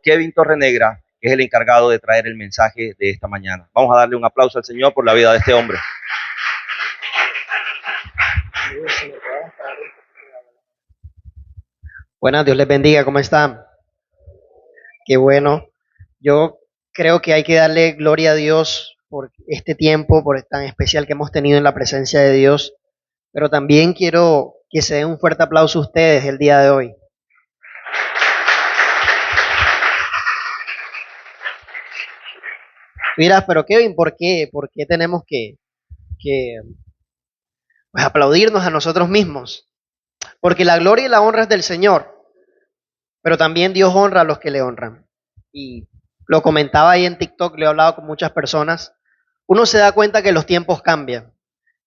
Kevin Torrenegra, que es el encargado de traer el mensaje de esta mañana. Vamos a darle un aplauso al Señor por la vida de este hombre. Buenas, Dios les bendiga, ¿cómo están? Qué bueno. Yo creo que hay que darle gloria a Dios por este tiempo, por tan especial que hemos tenido en la presencia de Dios, pero también quiero que se den un fuerte aplauso a ustedes el día de hoy. Mira, pero Kevin, ¿por qué? ¿Por qué tenemos que pues, aplaudirnos a nosotros mismos? Porque la gloria y la honra es del Señor, pero también Dios honra a los que le honran. Y lo comentaba ahí en TikTok, lo he hablado con muchas personas. Uno se da cuenta que los tiempos cambian,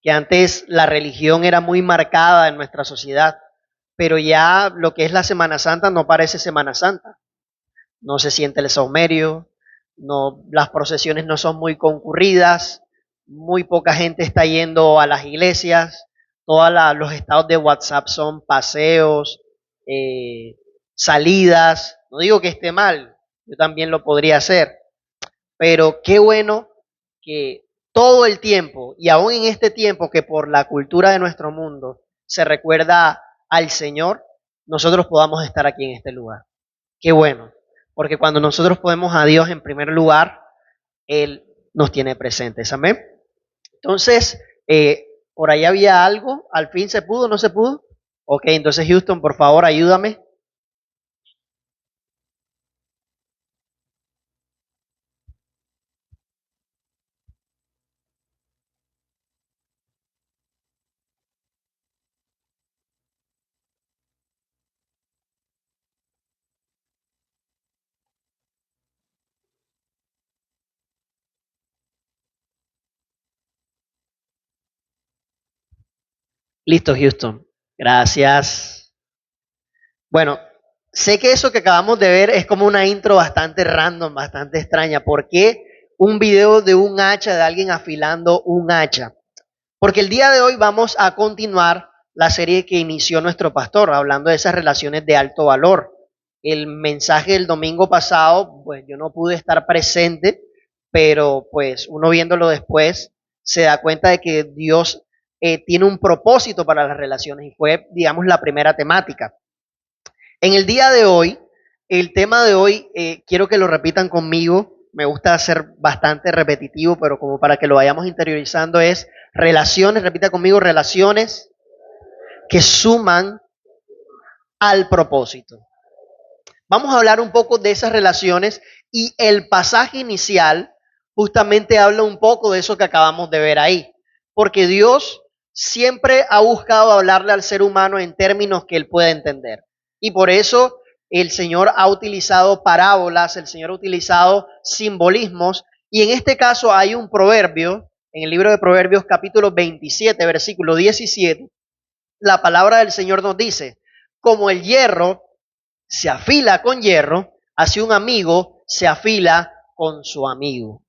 que antes la religión era muy marcada en nuestra sociedad, pero ya lo que es la Semana Santa no parece Semana Santa. No se siente el saumerio, no, las procesiones no son muy concurridas, muy poca gente está yendo a las iglesias, todos los estados de WhatsApp son paseos, eh, salidas. No digo que esté mal, yo también lo podría hacer, pero qué bueno que todo el tiempo, y aún en este tiempo que por la cultura de nuestro mundo se recuerda al Señor, nosotros podamos estar aquí en este lugar. Qué bueno, porque cuando nosotros ponemos a Dios en primer lugar, Él nos tiene presentes. Amén. Entonces, por ahí había algo, al fin se pudo, ¿no se pudo? Ok, entonces Houston, por favor, ayúdame. Listo, Houston. Gracias. Bueno, sé que eso que acabamos de ver es como una intro bastante random, bastante extraña. ¿Por qué un video de un hacha, de alguien afilando un hacha? Porque el día de hoy vamos a continuar la serie que inició nuestro pastor, hablando de esas relaciones de alto valor. El mensaje del domingo pasado, pues yo no pude estar presente, pero pues uno viéndolo después se da cuenta de que Dios tiene un propósito para las relaciones y fue, digamos, la primera temática. En el día de hoy, el tema de hoy, quiero que lo repitan conmigo. Me gusta ser bastante repetitivo, pero como para que lo vayamos interiorizando es relaciones, repita conmigo, relaciones que suman al propósito. Vamos a hablar un poco de esas relaciones y el pasaje inicial justamente habla un poco de eso que acabamos de ver ahí, porque Dios siempre ha buscado hablarle al ser humano en términos que él pueda entender. Y por eso el Señor ha utilizado parábolas, el Señor ha utilizado simbolismos, y en este caso hay un proverbio, en el libro de Proverbios capítulo 27, versículo 17, la palabra del Señor nos dice, como el hierro se afila con hierro, así un amigo se afila con su amigo.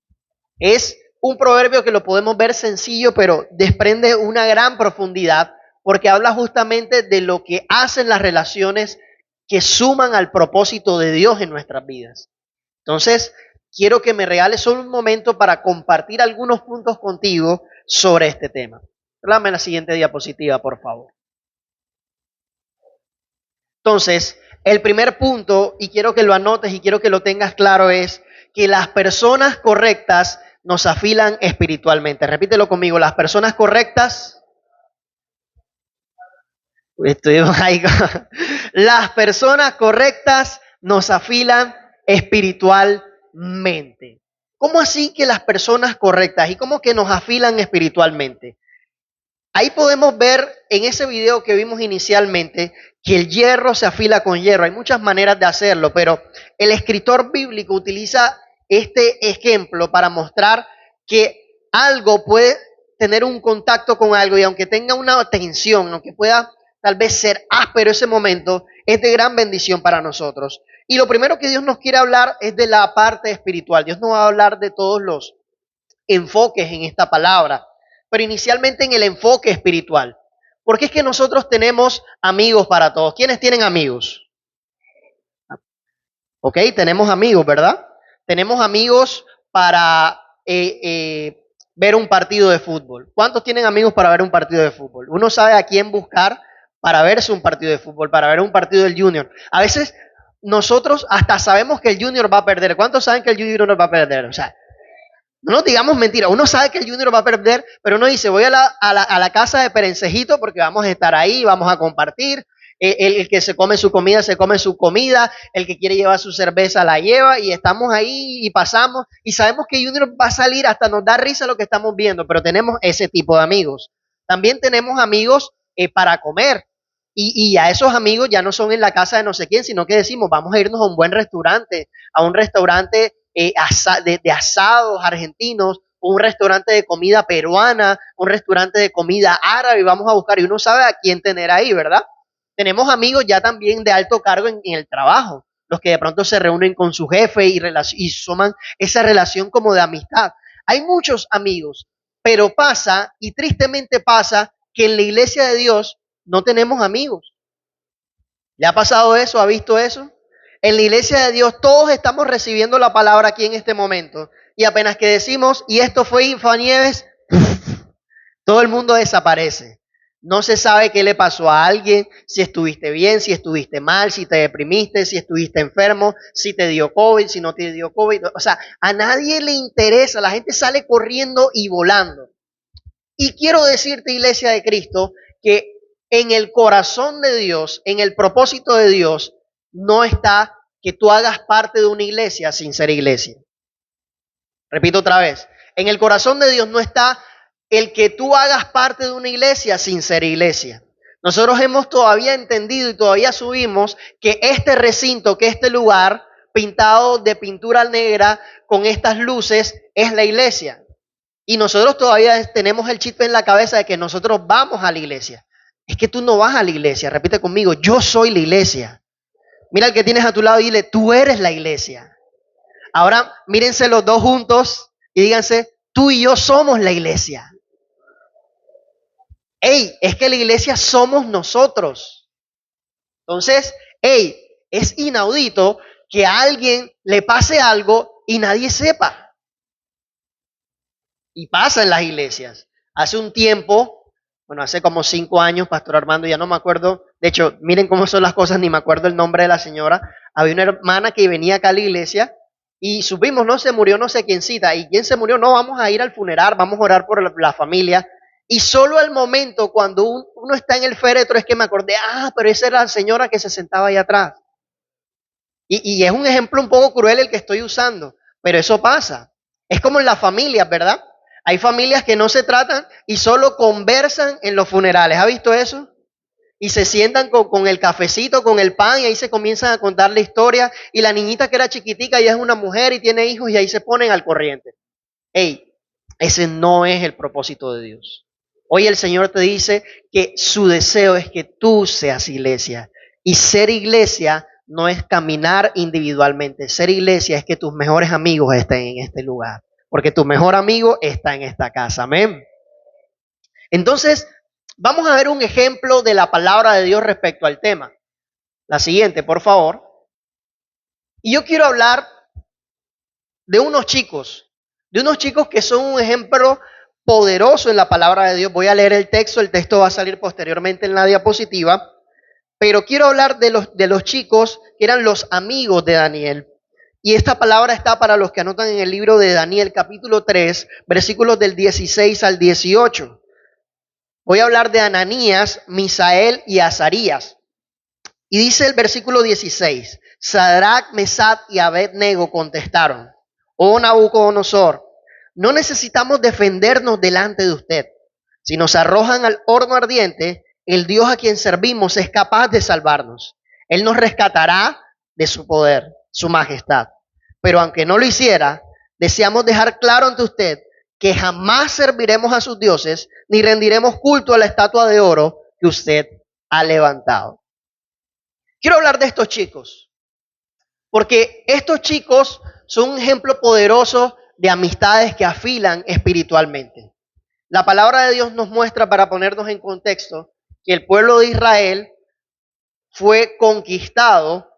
Es un proverbio que lo podemos ver sencillo, pero desprende una gran profundidad porque habla justamente de lo que hacen las relaciones que suman al propósito de Dios en nuestras vidas. Entonces, quiero que me regales solo un momento para compartir algunos puntos contigo sobre este tema. Dame la siguiente diapositiva, por favor. Entonces, el primer punto, y quiero que lo anotes y quiero que lo tengas claro, es que las personas correctas nos afilan espiritualmente. Repítelo conmigo, las personas correctas. Estuvimos ahí. Las personas correctas nos afilan espiritualmente. ¿Cómo así que las personas correctas? ¿Y cómo que nos afilan espiritualmente? Ahí podemos ver en ese video que vimos inicialmente que el hierro se afila con hierro. Hay muchas maneras de hacerlo, pero el escritor bíblico utiliza este ejemplo para mostrar que algo puede tener un contacto con algo y aunque tenga una tensión, aunque pueda tal vez ser áspero ese momento, es de gran bendición para nosotros. Y lo primero que Dios nos quiere hablar es de la parte espiritual. Dios nos va a hablar de todos los enfoques en esta palabra, pero inicialmente en el enfoque espiritual. Porque es que nosotros tenemos amigos para todos. ¿Quiénes tienen amigos? ¿Ok? Tenemos amigos, ¿verdad? Tenemos amigos para ver un partido de fútbol. ¿Cuántos tienen amigos para ver un partido de fútbol? Uno sabe a quién buscar para verse un partido de fútbol, para ver un partido del Junior. A veces nosotros hasta sabemos que el Junior va a perder. ¿Cuántos saben que el Junior va a perder? O sea, no nos digamos mentira. Uno sabe que el Junior va a perder, pero uno dice, voy a la casa de Perencejito porque vamos a estar ahí, vamos a compartir. El que se come su comida. El que quiere llevar su cerveza, la lleva. Y estamos ahí y pasamos. Y sabemos que Junior va a salir, hasta nos da risa lo que estamos viendo, pero tenemos ese tipo de amigos. También tenemos amigos para comer. Y a esos amigos ya no son en la casa de no sé quién, sino que decimos, vamos a irnos a un buen restaurante, a un restaurante de asados argentinos, un restaurante de comida peruana, un restaurante de comida árabe, y vamos a buscar, y uno sabe a quién tener ahí, ¿verdad? Tenemos amigos ya también de alto cargo en el trabajo, los que de pronto se reúnen con su jefe y suman esa relación como de amistad. Hay muchos amigos, pero pasa, y tristemente pasa, que en la iglesia de Dios no tenemos amigos. ¿Le ha pasado eso? ¿Ha visto eso? En la iglesia de Dios todos estamos recibiendo la palabra aquí en este momento. Y apenas que decimos, y esto fue Infonieves, todo el mundo desaparece. No se sabe qué le pasó a alguien, si estuviste bien, si estuviste mal, si te deprimiste, si estuviste enfermo, si te dio COVID, si no te dio COVID. O sea, a nadie le interesa, la gente sale corriendo y volando. Y quiero decirte, iglesia de Cristo, que en el corazón de Dios, en el propósito de Dios, no está que tú hagas parte de una iglesia sin ser iglesia. Repito otra vez, en el corazón de Dios no está el que tú hagas parte de una iglesia sin ser iglesia. Nosotros hemos todavía entendido y todavía subimos que este recinto, que este lugar pintado de pintura negra con estas luces es la iglesia. Y nosotros todavía tenemos el chip en la cabeza de que nosotros vamos a la iglesia. Es que tú no vas a la iglesia, repite conmigo, yo soy la iglesia. Mira al que tienes a tu lado y dile, tú eres la iglesia. Ahora mírense los dos juntos y díganse, tú y yo somos la iglesia. Ey, es que la iglesia somos nosotros. Entonces, ey, es inaudito que a alguien le pase algo y nadie sepa. Y pasa en las iglesias. Hace un tiempo, bueno, hace como 5 años, Pastor Armando, ya no me acuerdo, de hecho, miren cómo son las cosas, ni me acuerdo el nombre de la señora. Había una hermana que venía acá a la iglesia y supimos, no, se murió no sé quiéncita. ¿Y quién se murió? No, vamos a ir al funeral, vamos a orar por la familia. Y solo al momento, cuando uno está en el féretro, es que me acordé, pero esa era la señora que se sentaba ahí atrás. Y es un ejemplo un poco cruel el que estoy usando, pero eso pasa. Es como en las familias, ¿verdad? Hay familias que no se tratan y solo conversan en los funerales. ¿Ha visto eso? Y se sientan con el cafecito, con el pan, y ahí se comienzan a contar la historia. Y la niñita que era chiquitica ya es una mujer y tiene hijos y ahí se ponen al corriente. Ey, ese no es el propósito de Dios. Hoy el Señor te dice que su deseo es que tú seas iglesia. Y ser iglesia no es caminar individualmente. Ser iglesia es que tus mejores amigos estén en este lugar. Porque tu mejor amigo está en esta casa. Amén. Entonces, vamos a ver un ejemplo de la palabra de Dios respecto al tema. La siguiente, por favor. Y yo quiero hablar de unos chicos que son un ejemplo poderoso en la palabra de Dios. Voy a leer el texto va a salir posteriormente en la diapositiva, pero quiero hablar de los chicos que eran los amigos de Daniel. Y esta palabra está para los que anotan en el libro de Daniel, capítulo 3, versículos del 16 al 18. Voy a hablar de Ananías, Misael y Azarías. Y dice el versículo 16, Sadrach, Mesach y Abed-nego contestaron, oh Nabucodonosor, no necesitamos defendernos delante de usted. Si nos arrojan al horno ardiente, el Dios a quien servimos es capaz de salvarnos. Él nos rescatará de su poder, su majestad. Pero aunque no lo hiciera, deseamos dejar claro ante usted que jamás serviremos a sus dioses ni rendiremos culto a la estatua de oro que usted ha levantado. Quiero hablar de estos chicos, porque estos chicos son un ejemplo poderoso de amistades que afilan espiritualmente. La palabra de Dios nos muestra, para ponernos en contexto, que el pueblo de Israel fue conquistado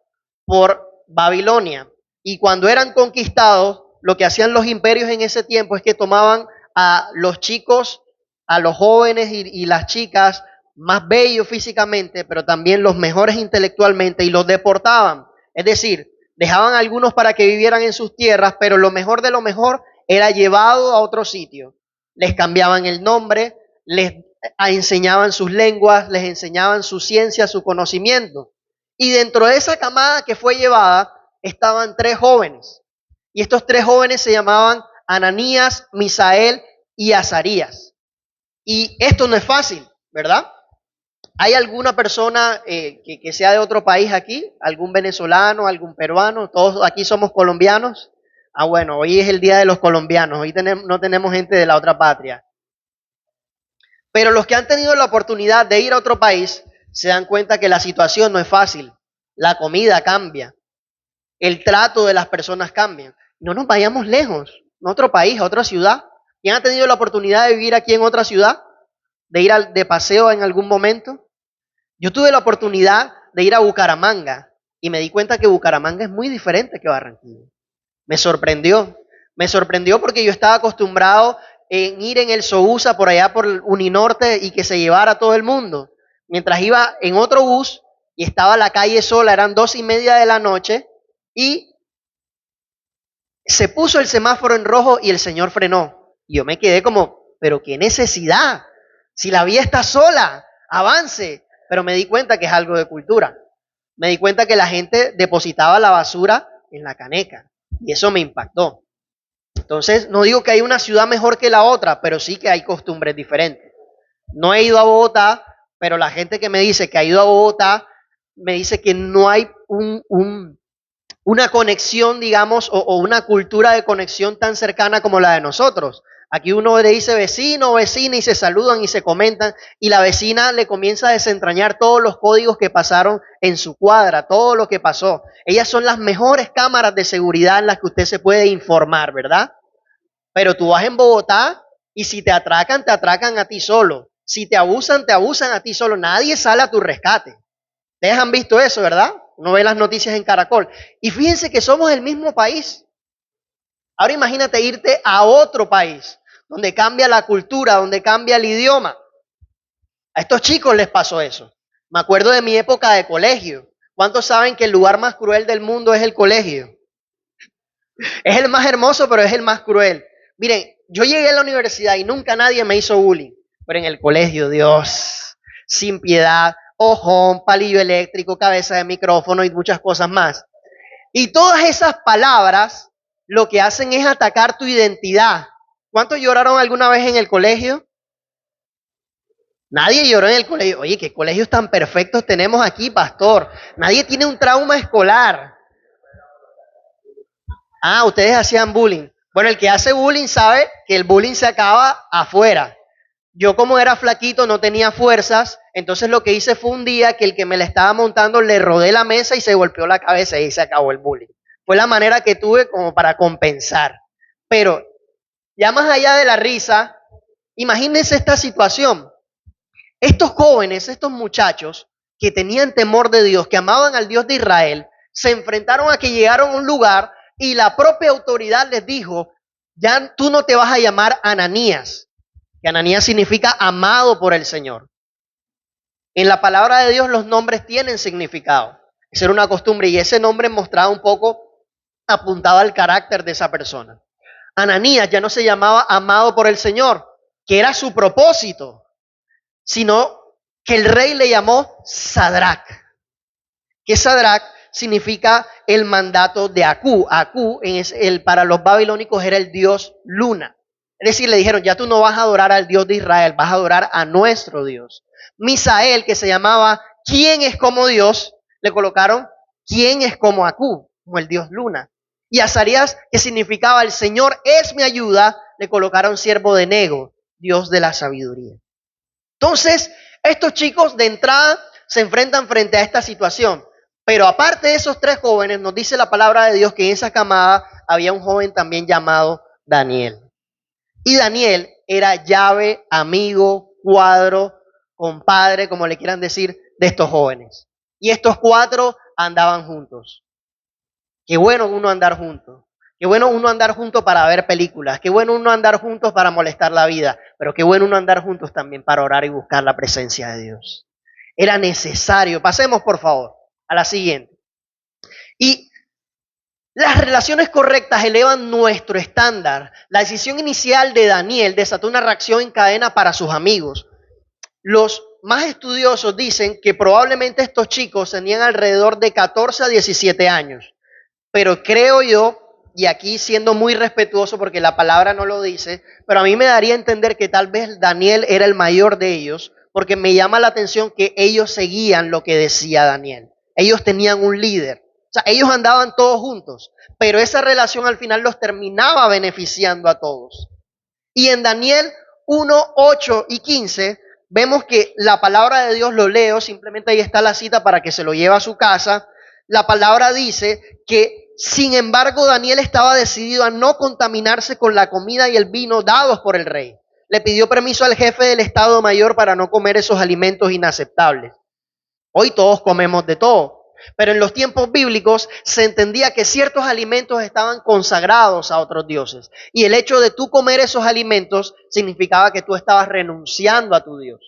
por Babilonia. Y cuando eran conquistados, lo que hacían los imperios en ese tiempo es que tomaban a los chicos, a los jóvenes y las chicas más bellos físicamente, pero también los mejores intelectualmente, y los deportaban. Es decir, dejaban a algunos para que vivieran en sus tierras, pero lo mejor de lo mejor era llevado a otro sitio. Les cambiaban el nombre, les enseñaban sus lenguas, les enseñaban su ciencia, su conocimiento. Y dentro de esa camada que fue llevada estaban tres jóvenes. Y estos tres jóvenes se llamaban Ananías, Misael y Azarías. Y esto no es fácil, ¿verdad? ¿Hay alguna persona que sea de otro país aquí? ¿Algún venezolano, algún peruano? ¿Todos aquí somos colombianos? Ah, bueno, hoy es el Día de los Colombianos. Hoy no tenemos gente de la otra patria. Pero los que han tenido la oportunidad de ir a otro país se dan cuenta que la situación no es fácil. La comida cambia. El trato de las personas cambia. No nos vayamos lejos, a otro país, a otra ciudad. ¿Quién ha tenido la oportunidad de vivir aquí en otra ciudad? ¿De ir de paseo en algún momento? Yo tuve la oportunidad de ir a Bucaramanga y me di cuenta que Bucaramanga es muy diferente que Barranquilla. Me sorprendió. Me sorprendió porque yo estaba acostumbrado en ir en el Sousa por allá por el Uninorte y que se llevara a todo el mundo. Mientras iba en otro bus y estaba la calle sola, eran 2:30 de la noche y se puso el semáforo en rojo y el señor frenó. Y yo me quedé como, pero qué necesidad, si la vía está sola, avance. Pero me di cuenta que es algo de cultura. Me di cuenta que la gente depositaba la basura en la caneca y eso me impactó. Entonces, no digo que hay una ciudad mejor que la otra, pero sí que hay costumbres diferentes. No he ido a Bogotá, pero la gente que me dice que ha ido a Bogotá me dice que no hay una conexión, digamos, o una cultura de conexión tan cercana como la de nosotros. Aquí uno le dice vecino o vecina y se saludan y se comentan y la vecina le comienza a desentrañar todos los códigos que pasaron en su cuadra, todo lo que pasó. Ellas son las mejores cámaras de seguridad en las que usted se puede informar, ¿verdad? Pero tú vas en Bogotá y si te atracan a ti solo. Si te abusan a ti solo. Nadie sale a tu rescate. Ustedes han visto eso, ¿verdad? Uno ve las noticias en Caracol. Y fíjense que somos el mismo país. Ahora imagínate irte a otro país, donde cambia la cultura, donde cambia el idioma. A estos chicos les pasó eso. Me acuerdo de mi época de colegio. ¿Cuántos saben que el lugar más cruel del mundo es el colegio? Es el más hermoso, pero es el más cruel. Miren, yo llegué a la universidad y nunca nadie me hizo bullying. Pero en el colegio, Dios, sin piedad, ojón, palillo eléctrico, cabeza de micrófono y muchas cosas más. Y todas esas palabras lo que hacen es atacar tu identidad. ¿Cuántos lloraron alguna vez en el colegio? Nadie lloró en el colegio. Oye, ¿qué colegios tan perfectos tenemos aquí, pastor? Nadie tiene un trauma escolar. Ah, ustedes hacían bullying. Bueno, el que hace bullying sabe que el bullying se acaba afuera. Yo como era flaquito, no tenía fuerzas, entonces lo que hice fue un día que el que me la estaba montando le rodé la mesa y se golpeó la cabeza y se acabó el bullying. Fue la manera que tuve como para compensar. Pero ya más allá de la risa, imagínense esta situación. Estos jóvenes, estos muchachos que tenían temor de Dios, que amaban al Dios de Israel, se enfrentaron a que llegaron a un lugar y la propia autoridad les dijo, ya tú no te vas a llamar Ananías, que Ananías significa amado por el Señor. En la palabra de Dios los nombres tienen significado. Esa era una costumbre y ese nombre mostraba un poco, apuntaba al carácter de esa persona. Ananías ya no se llamaba amado por el Señor, que era su propósito, sino que el rey le llamó Sadrach. Que Sadrach significa el mandato de Aku. Aku para los babilónicos era el dios luna. Es decir, le dijeron, ya tú no vas a adorar al Dios de Israel, vas a adorar a nuestro Dios. Misael, que se llamaba ¿quién es como Dios? Le colocaron ¿quién es como Aku? Como el Dios luna. Y Azarías, que significaba el Señor es mi ayuda, le colocaron siervo de Nego, Dios de la sabiduría. Entonces, estos chicos de entrada se enfrentan frente a esta situación. Pero aparte de esos tres jóvenes, nos dice la palabra de Dios que en esa camada había un joven también llamado Daniel. Y Daniel era llave, amigo, cuadro, compadre, como le quieran decir, de estos jóvenes. Y estos cuatro andaban juntos. Qué bueno uno andar juntos. Qué bueno uno andar juntos para ver películas. Qué bueno uno andar juntos para molestar la vida. Pero qué bueno uno andar juntos también para orar y buscar la presencia de Dios. Era necesario. Pasemos, por favor, a la siguiente. Y las relaciones correctas elevan nuestro estándar. La decisión inicial de Daniel desató una reacción en cadena para sus amigos. Los más estudiosos dicen que probablemente estos chicos tenían alrededor de 14 a 17 años. Pero creo yo, y aquí siendo muy respetuoso porque la palabra no lo dice, pero a mí me daría a entender que tal vez Daniel era el mayor de ellos, porque me llama la atención que ellos seguían lo que decía Daniel. Ellos tenían un líder. O sea, ellos andaban todos juntos, pero esa relación al final los terminaba beneficiando a todos. Y en Daniel 1, 8 y 15 vemos que la palabra de Dios, lo leo, simplemente ahí está la cita para que se lo lleve a su casa. La palabra dice que, sin embargo, Daniel estaba decidido a no contaminarse con la comida y el vino dados por el rey. Le pidió permiso al jefe del Estado Mayor para no comer esos alimentos inaceptables. Hoy todos comemos de todo, pero en los tiempos bíblicos se entendía que ciertos alimentos estaban consagrados a otros dioses. Y el hecho de tú comer esos alimentos significaba que tú estabas renunciando a tu Dios.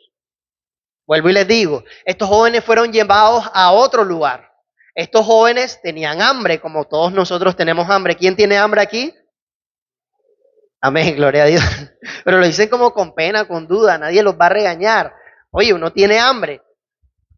Vuelvo y les digo, estos jóvenes fueron llevados a otro lugar. Estos jóvenes tenían hambre, como todos nosotros tenemos hambre. ¿Quién tiene hambre aquí? Amén, gloria a Dios. Pero lo dicen como con pena, con duda, nadie los va a regañar. Oye, uno tiene hambre.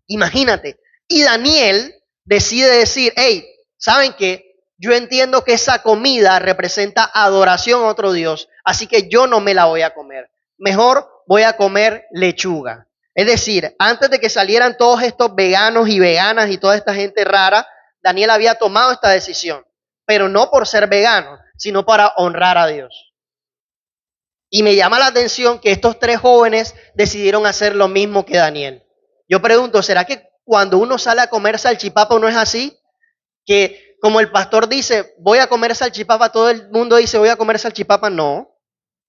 Imagínate. Y Daniel decide decir, hey, ¿saben qué? Yo entiendo que esa comida representa adoración a otro Dios, así que yo no me la voy a comer. Mejor voy a comer lechuga. Es decir, antes de que salieran todos estos veganos y veganas y toda esta gente rara, Daniel había tomado esta decisión, pero no por ser vegano, sino para honrar a Dios. Y me llama la atención que estos tres jóvenes decidieron hacer lo mismo que Daniel. Yo pregunto, ¿será que cuando uno sale a comer salchipapa no es así? Que como el pastor dice, voy a comer salchipapa, todo el mundo dice, voy a comer salchipapa. No,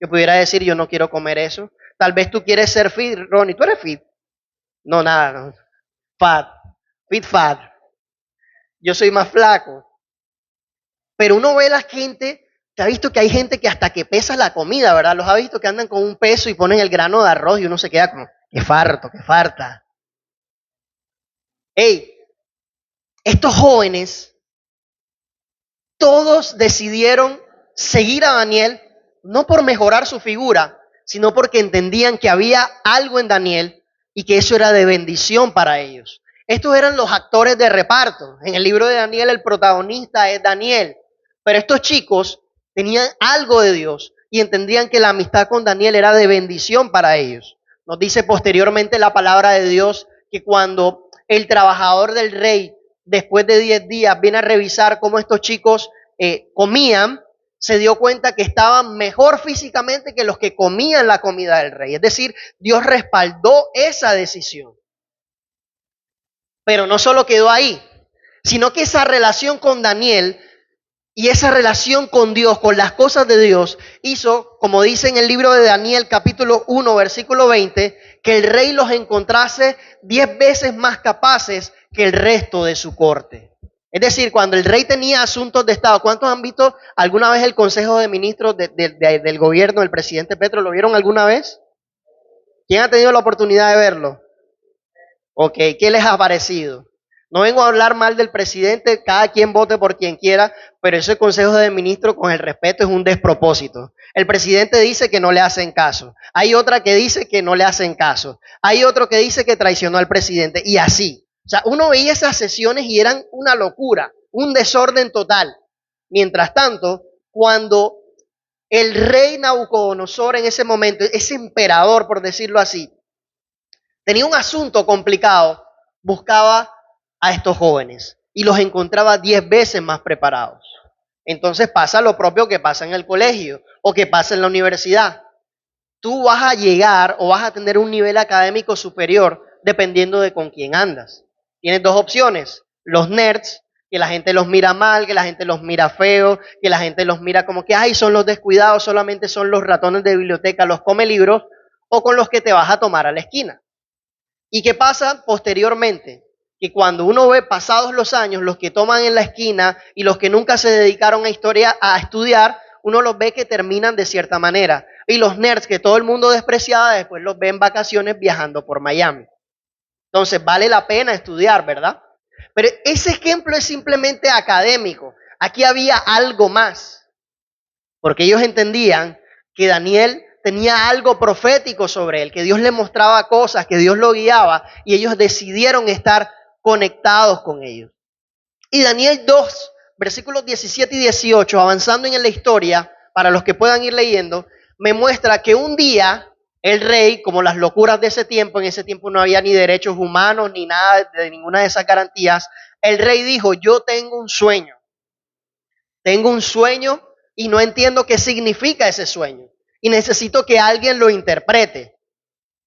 yo pudiera decir, yo no quiero comer eso. Tal vez tú quieres ser fit, Ronnie, ¿tú eres fit? No, nada, no. Fat, fat. Yo soy más flaco. Pero uno ve a la gente, te ha visto que hay gente que hasta que pesa la comida, ¿verdad? Los ha visto que andan con un peso y ponen el grano de arroz y uno se queda como, qué farto, qué farta. Hey, estos jóvenes, todos decidieron seguir a Daniel, no por mejorar su figura, sino porque entendían que había algo en Daniel y que eso era de bendición para ellos. Estos eran los actores de reparto. En el libro de Daniel el protagonista es Daniel, pero estos chicos tenían algo de Dios y entendían que la amistad con Daniel era de bendición para ellos. Nos dice posteriormente la palabra de Dios que cuando el trabajador del rey, después de 10 días, viene a revisar cómo estos chicos comían, se dio cuenta que estaban mejor físicamente que los que comían la comida del rey. Es decir, Dios respaldó esa decisión. Pero no solo quedó ahí, sino que esa relación con Daniel y esa relación con Dios, con las cosas de Dios, hizo, como dice en el libro de Daniel capítulo 1, versículo 20, que el rey los encontrase 10 veces más capaces que el resto de su corte. Es decir, cuando el rey tenía asuntos de Estado, ¿cuántos han visto alguna vez el Consejo de Ministros del gobierno del presidente Petro? ¿Lo vieron alguna vez? ¿Quién ha tenido la oportunidad de verlo? Ok, ¿qué les ha parecido? No vengo a hablar mal del presidente, cada quien vote por quien quiera, pero ese consejo de ministros, con el respeto, es un despropósito. El presidente dice que no le hacen caso. Hay otra que dice que no le hacen caso. Hay otro que dice que traicionó al presidente y así. O sea, uno veía esas sesiones y eran una locura, un desorden total. Mientras tanto, cuando el rey Nabucodonosor en ese momento, ese emperador, por decirlo así, tenía un asunto complicado, buscaba a estos jóvenes y los encontraba 10 veces más preparados. Entonces pasa lo propio que pasa en el colegio o que pasa en la universidad. Tú vas a llegar o vas a tener un nivel académico superior dependiendo de con quién andas. Tienes dos opciones, los nerds, que la gente los mira mal, que la gente los mira feo, que la gente los mira como que, ay, son los descuidados, solamente son los ratones de biblioteca, los come libros, o con los que te vas a tomar a la esquina. ¿Y qué pasa posteriormente? que cuando uno ve pasados los años, los que toman en la esquina y los que nunca se dedicaron a estudiar, uno los ve que terminan de cierta manera. Y los nerds que todo el mundo despreciaba, después los ve en vacaciones viajando por Miami. Entonces vale la pena estudiar, ¿verdad? Pero ese ejemplo es simplemente académico. Aquí había algo más, porque ellos entendían que Daniel tenía algo profético sobre él, que Dios le mostraba cosas, que Dios lo guiaba, y ellos decidieron estar conectados con ellos. Y Daniel 2, versículos 17 y 18, avanzando en la historia, para los que puedan ir leyendo, me muestra que un día el rey, como las locuras de ese tiempo, en ese tiempo no había ni derechos humanos ni nada de ninguna de esas garantías, el rey dijo, yo tengo un sueño y no entiendo qué significa ese sueño y necesito que alguien lo interprete.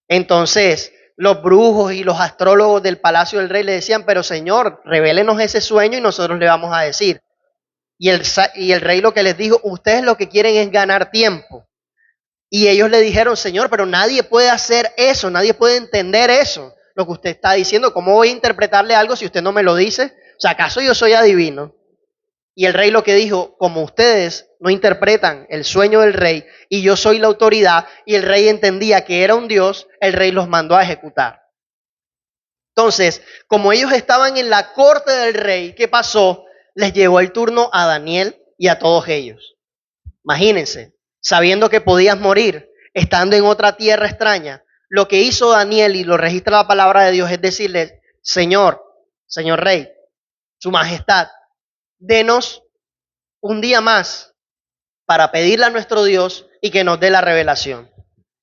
Entonces, los brujos y los astrólogos del palacio del rey le decían, pero señor, revélenos ese sueño y nosotros le vamos a decir. Y el rey lo que les dijo, ustedes lo que quieren es ganar tiempo. Y ellos le dijeron, señor, pero nadie puede hacer eso, nadie puede entender eso, lo que usted está diciendo. ¿Cómo voy a interpretarle algo si usted no me lo dice? O sea, ¿acaso yo soy adivino? Y el rey lo que dijo, como ustedes no interpretan el sueño del rey y yo soy la autoridad, y el rey entendía que era un Dios, el rey los mandó a ejecutar. Entonces, como ellos estaban en la corte del rey, ¿qué pasó? Les llegó el turno a Daniel y a todos ellos. Imagínense, sabiendo que podías morir, estando en otra tierra extraña, lo que hizo Daniel, y lo registra la palabra de Dios, es decirle, señor rey, su majestad, denos un día más para pedirle a nuestro Dios y que nos dé la revelación.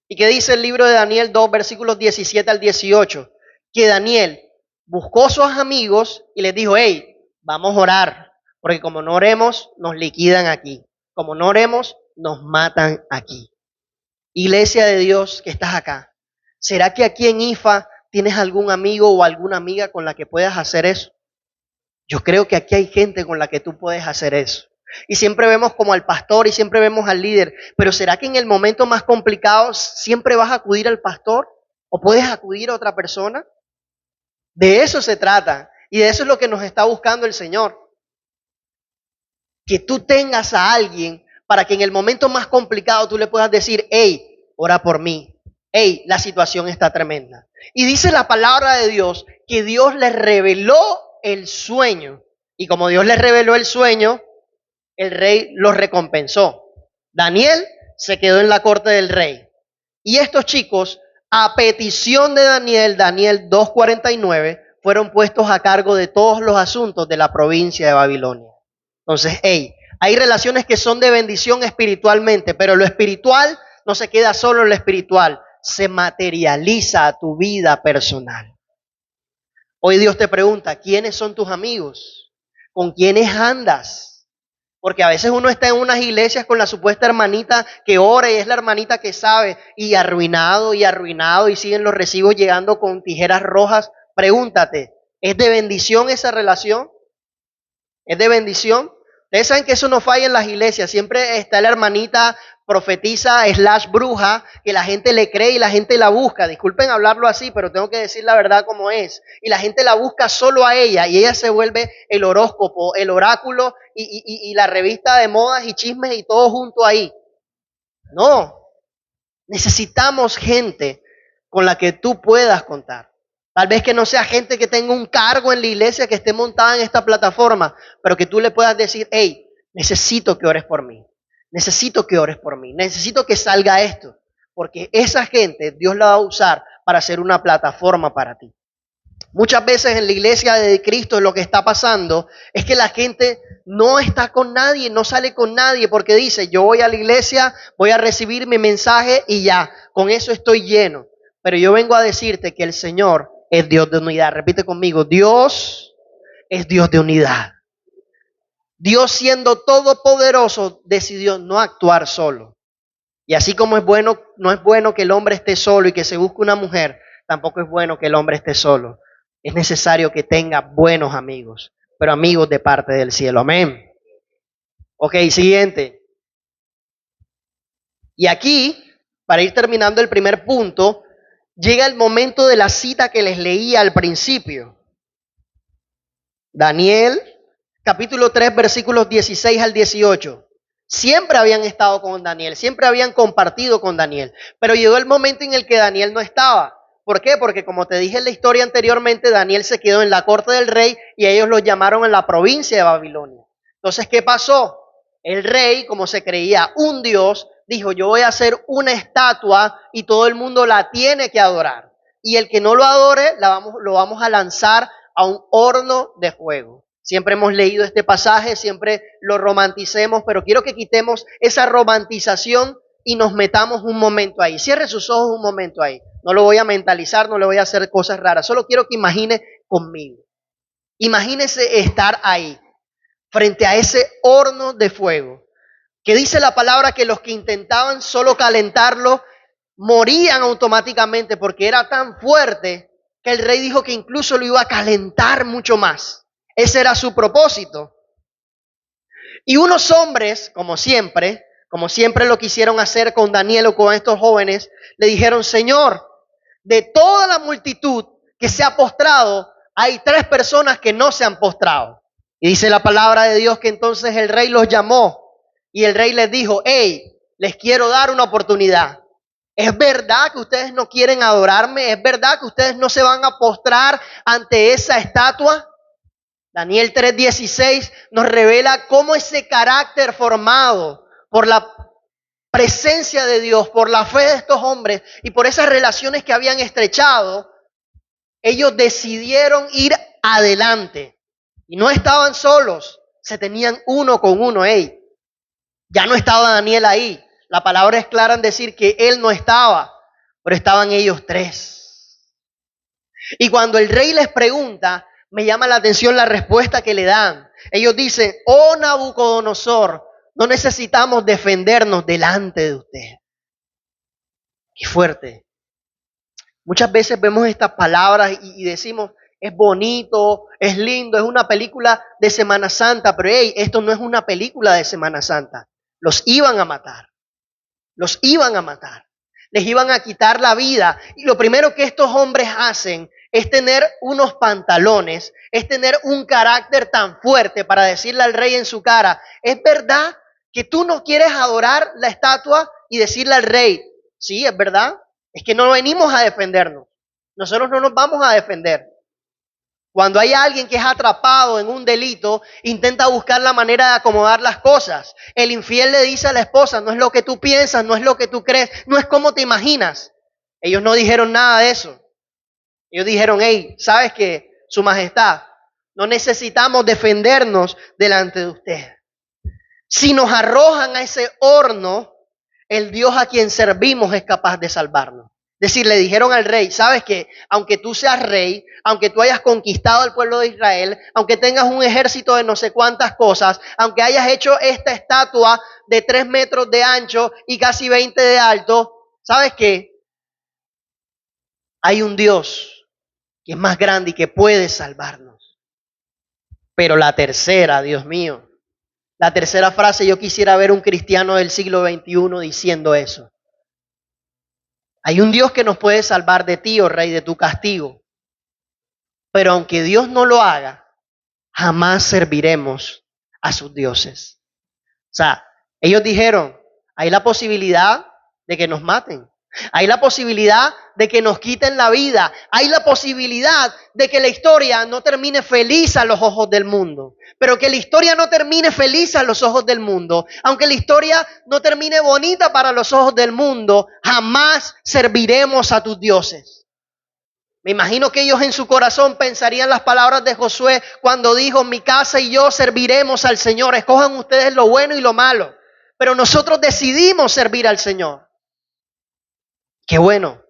¿Y qué dice el libro de Daniel 2, versículos 17 al 18? Que Daniel buscó a sus amigos y les dijo, hey, vamos a orar, porque como no oremos, nos liquidan aquí. Como no oremos, nos matan aquí. Iglesia de Dios que estás acá, ¿será que aquí en IFA tienes algún amigo o alguna amiga con la que puedas hacer eso? Yo creo que aquí hay gente con la que tú puedes hacer eso. Y siempre vemos como al pastor y siempre vemos al líder, pero ¿será que en el momento más complicado siempre vas a acudir al pastor o puedes acudir a otra persona? De eso se trata y de eso es lo que nos está buscando el Señor. Que tú tengas a alguien para que en el momento más complicado tú le puedas decir, hey, ora por mí, hey, la situación está tremenda. Y dice la palabra de Dios que Dios les reveló el sueño. Y como Dios les reveló el sueño, el rey los recompensó. Daniel se quedó en la corte del rey. Y estos chicos, a petición de Daniel, Daniel 2:49, fueron puestos a cargo de todos los asuntos de la provincia de Babilonia. Entonces, hey, hay relaciones que son de bendición espiritualmente, pero lo espiritual no se queda solo en lo espiritual, se materializa a tu vida personal. Hoy Dios te pregunta, ¿quiénes son tus amigos? ¿Con quiénes andas? Porque a veces uno está en unas iglesias con la supuesta hermanita que ora y es la hermanita que sabe, y arruinado y siguen los recibos llegando con tijeras rojas. Pregúntate, ¿es de bendición esa relación? ¿Es de bendición? Ustedes saben que eso no falla en las iglesias. Siempre está la hermanita profetiza / bruja que la gente le cree y la gente la busca. Disculpen hablarlo así, pero tengo que decir la verdad como es. Y la gente la busca solo a ella y ella se vuelve el horóscopo, el oráculo y la revista de modas y chismes y todo junto ahí. No. Necesitamos gente con la que tú puedas contar. Tal vez que no sea gente que tenga un cargo en la iglesia, que esté montada en esta plataforma, pero que tú le puedas decir, hey, necesito que ores por mí, necesito que ores por mí, necesito que salga esto, porque esa gente Dios la va a usar para hacer una plataforma para ti. Muchas veces en la iglesia de Cristo lo que está pasando es que la gente no está con nadie, no sale con nadie porque dice, yo voy a la iglesia, voy a recibir mi mensaje y ya, con eso estoy lleno. Pero yo vengo a decirte que el Señor es Dios de unidad. Repite conmigo, Dios es Dios de unidad. Dios siendo todopoderoso decidió no actuar solo. Y así como es bueno, no es bueno que el hombre esté solo y que se busque una mujer, tampoco es bueno que el hombre esté solo. Es necesario que tenga buenos amigos, pero amigos de parte del cielo. Amén. Ok, siguiente. Y aquí, para ir terminando el primer punto, llega el momento de la cita que les leía al principio. Daniel, capítulo 3, versículos 16 al 18. Siempre habían estado con Daniel, siempre habían compartido con Daniel, pero llegó el momento en el que Daniel no estaba. ¿Por qué? Porque como te dije en la historia anteriormente, Daniel se quedó en la corte del rey y ellos lo llamaron en la provincia de Babilonia. Entonces, ¿qué pasó? El rey, como se creía un dios, dijo, yo voy a hacer una estatua y todo el mundo la tiene que adorar. Y el que no lo adore, lo vamos a lanzar a un horno de fuego. Siempre hemos leído este pasaje, siempre lo romanticemos, pero quiero que quitemos esa romantización y nos metamos un momento ahí. Cierre sus ojos un momento ahí. No lo voy a mentalizar, no le voy a hacer cosas raras. Solo quiero que imagine conmigo. Imagínese estar ahí, frente a ese horno de fuego, que dice la palabra que los que intentaban solo calentarlo morían automáticamente porque era tan fuerte que el rey dijo que incluso lo iba a calentar mucho más. Ese era su propósito. Y unos hombres, como siempre lo quisieron hacer con Daniel o con estos jóvenes, le dijeron, Señor, de toda la multitud que se ha postrado, hay 3 personas que no se han postrado. Y dice la palabra de Dios que entonces el rey los llamó y el rey les dijo, hey, les quiero dar una oportunidad. ¿Es verdad que ustedes no quieren adorarme? ¿Es verdad que ustedes no se van a postrar ante esa estatua? Daniel 3:16 nos revela cómo ese carácter formado por la presencia de Dios, por la fe de estos hombres y por esas relaciones que habían estrechado, ellos decidieron ir adelante. Y no estaban solos, se tenían uno con uno. Ey, ya no estaba Daniel ahí. La palabra es clara en decir que él no estaba, pero estaban ellos 3. Y cuando el rey les pregunta, me llama la atención la respuesta que le dan. Ellos dicen, oh Nabucodonosor, no necesitamos defendernos delante de usted. Qué fuerte. Muchas veces vemos estas palabras y decimos, es bonito, es lindo, es una película de Semana Santa, pero hey, esto no es una película de Semana Santa. Los iban a matar. Los iban a matar. Les iban a quitar la vida. Y lo primero que estos hombres hacen es tener unos pantalones, es tener un carácter tan fuerte para decirle al rey en su cara, ¿es verdad que tú no quieres adorar la estatua? Y decirle al rey, sí, es verdad, es que no venimos a defendernos. Nosotros no nos vamos a defender. Cuando hay alguien que es atrapado en un delito, intenta buscar la manera de acomodar las cosas. El infiel le dice a la esposa, no es lo que tú piensas, no es lo que tú crees, no es como te imaginas. Ellos no dijeron nada de eso. Ellos dijeron, hey, ¿sabes qué? Su majestad, no necesitamos defendernos delante de usted. Si nos arrojan a ese horno, el Dios a quien servimos es capaz de salvarnos. Es decir, le dijeron al rey, ¿sabes qué? Aunque tú seas rey, aunque tú hayas conquistado al pueblo de Israel, aunque tengas un ejército de no sé cuántas cosas, aunque hayas hecho esta estatua de 3 metros de ancho y casi 20 de alto, ¿sabes qué? Hay un Dios que es más grande y que puede salvarnos. Pero la tercera, Dios mío, la tercera frase, yo quisiera ver un cristiano del siglo XXI diciendo eso. Hay un Dios que nos puede salvar de ti, oh rey, de tu castigo. Pero aunque Dios no lo haga, jamás serviremos a sus dioses. O sea, ellos dijeron, hay la posibilidad de que nos maten. Hay la posibilidad de que nos quiten la vida. Hay la posibilidad de que la historia no termine feliz a los ojos del mundo. Pero que la historia no termine feliz a los ojos del mundo, aunque la historia no termine bonita para los ojos del mundo, jamás serviremos a tus dioses. Me imagino que ellos en su corazón pensarían las palabras de Josué cuando dijo, mi casa y yo serviremos al Señor. Escojan ustedes lo bueno y lo malo. Pero nosotros decidimos servir al Señor. Qué bueno,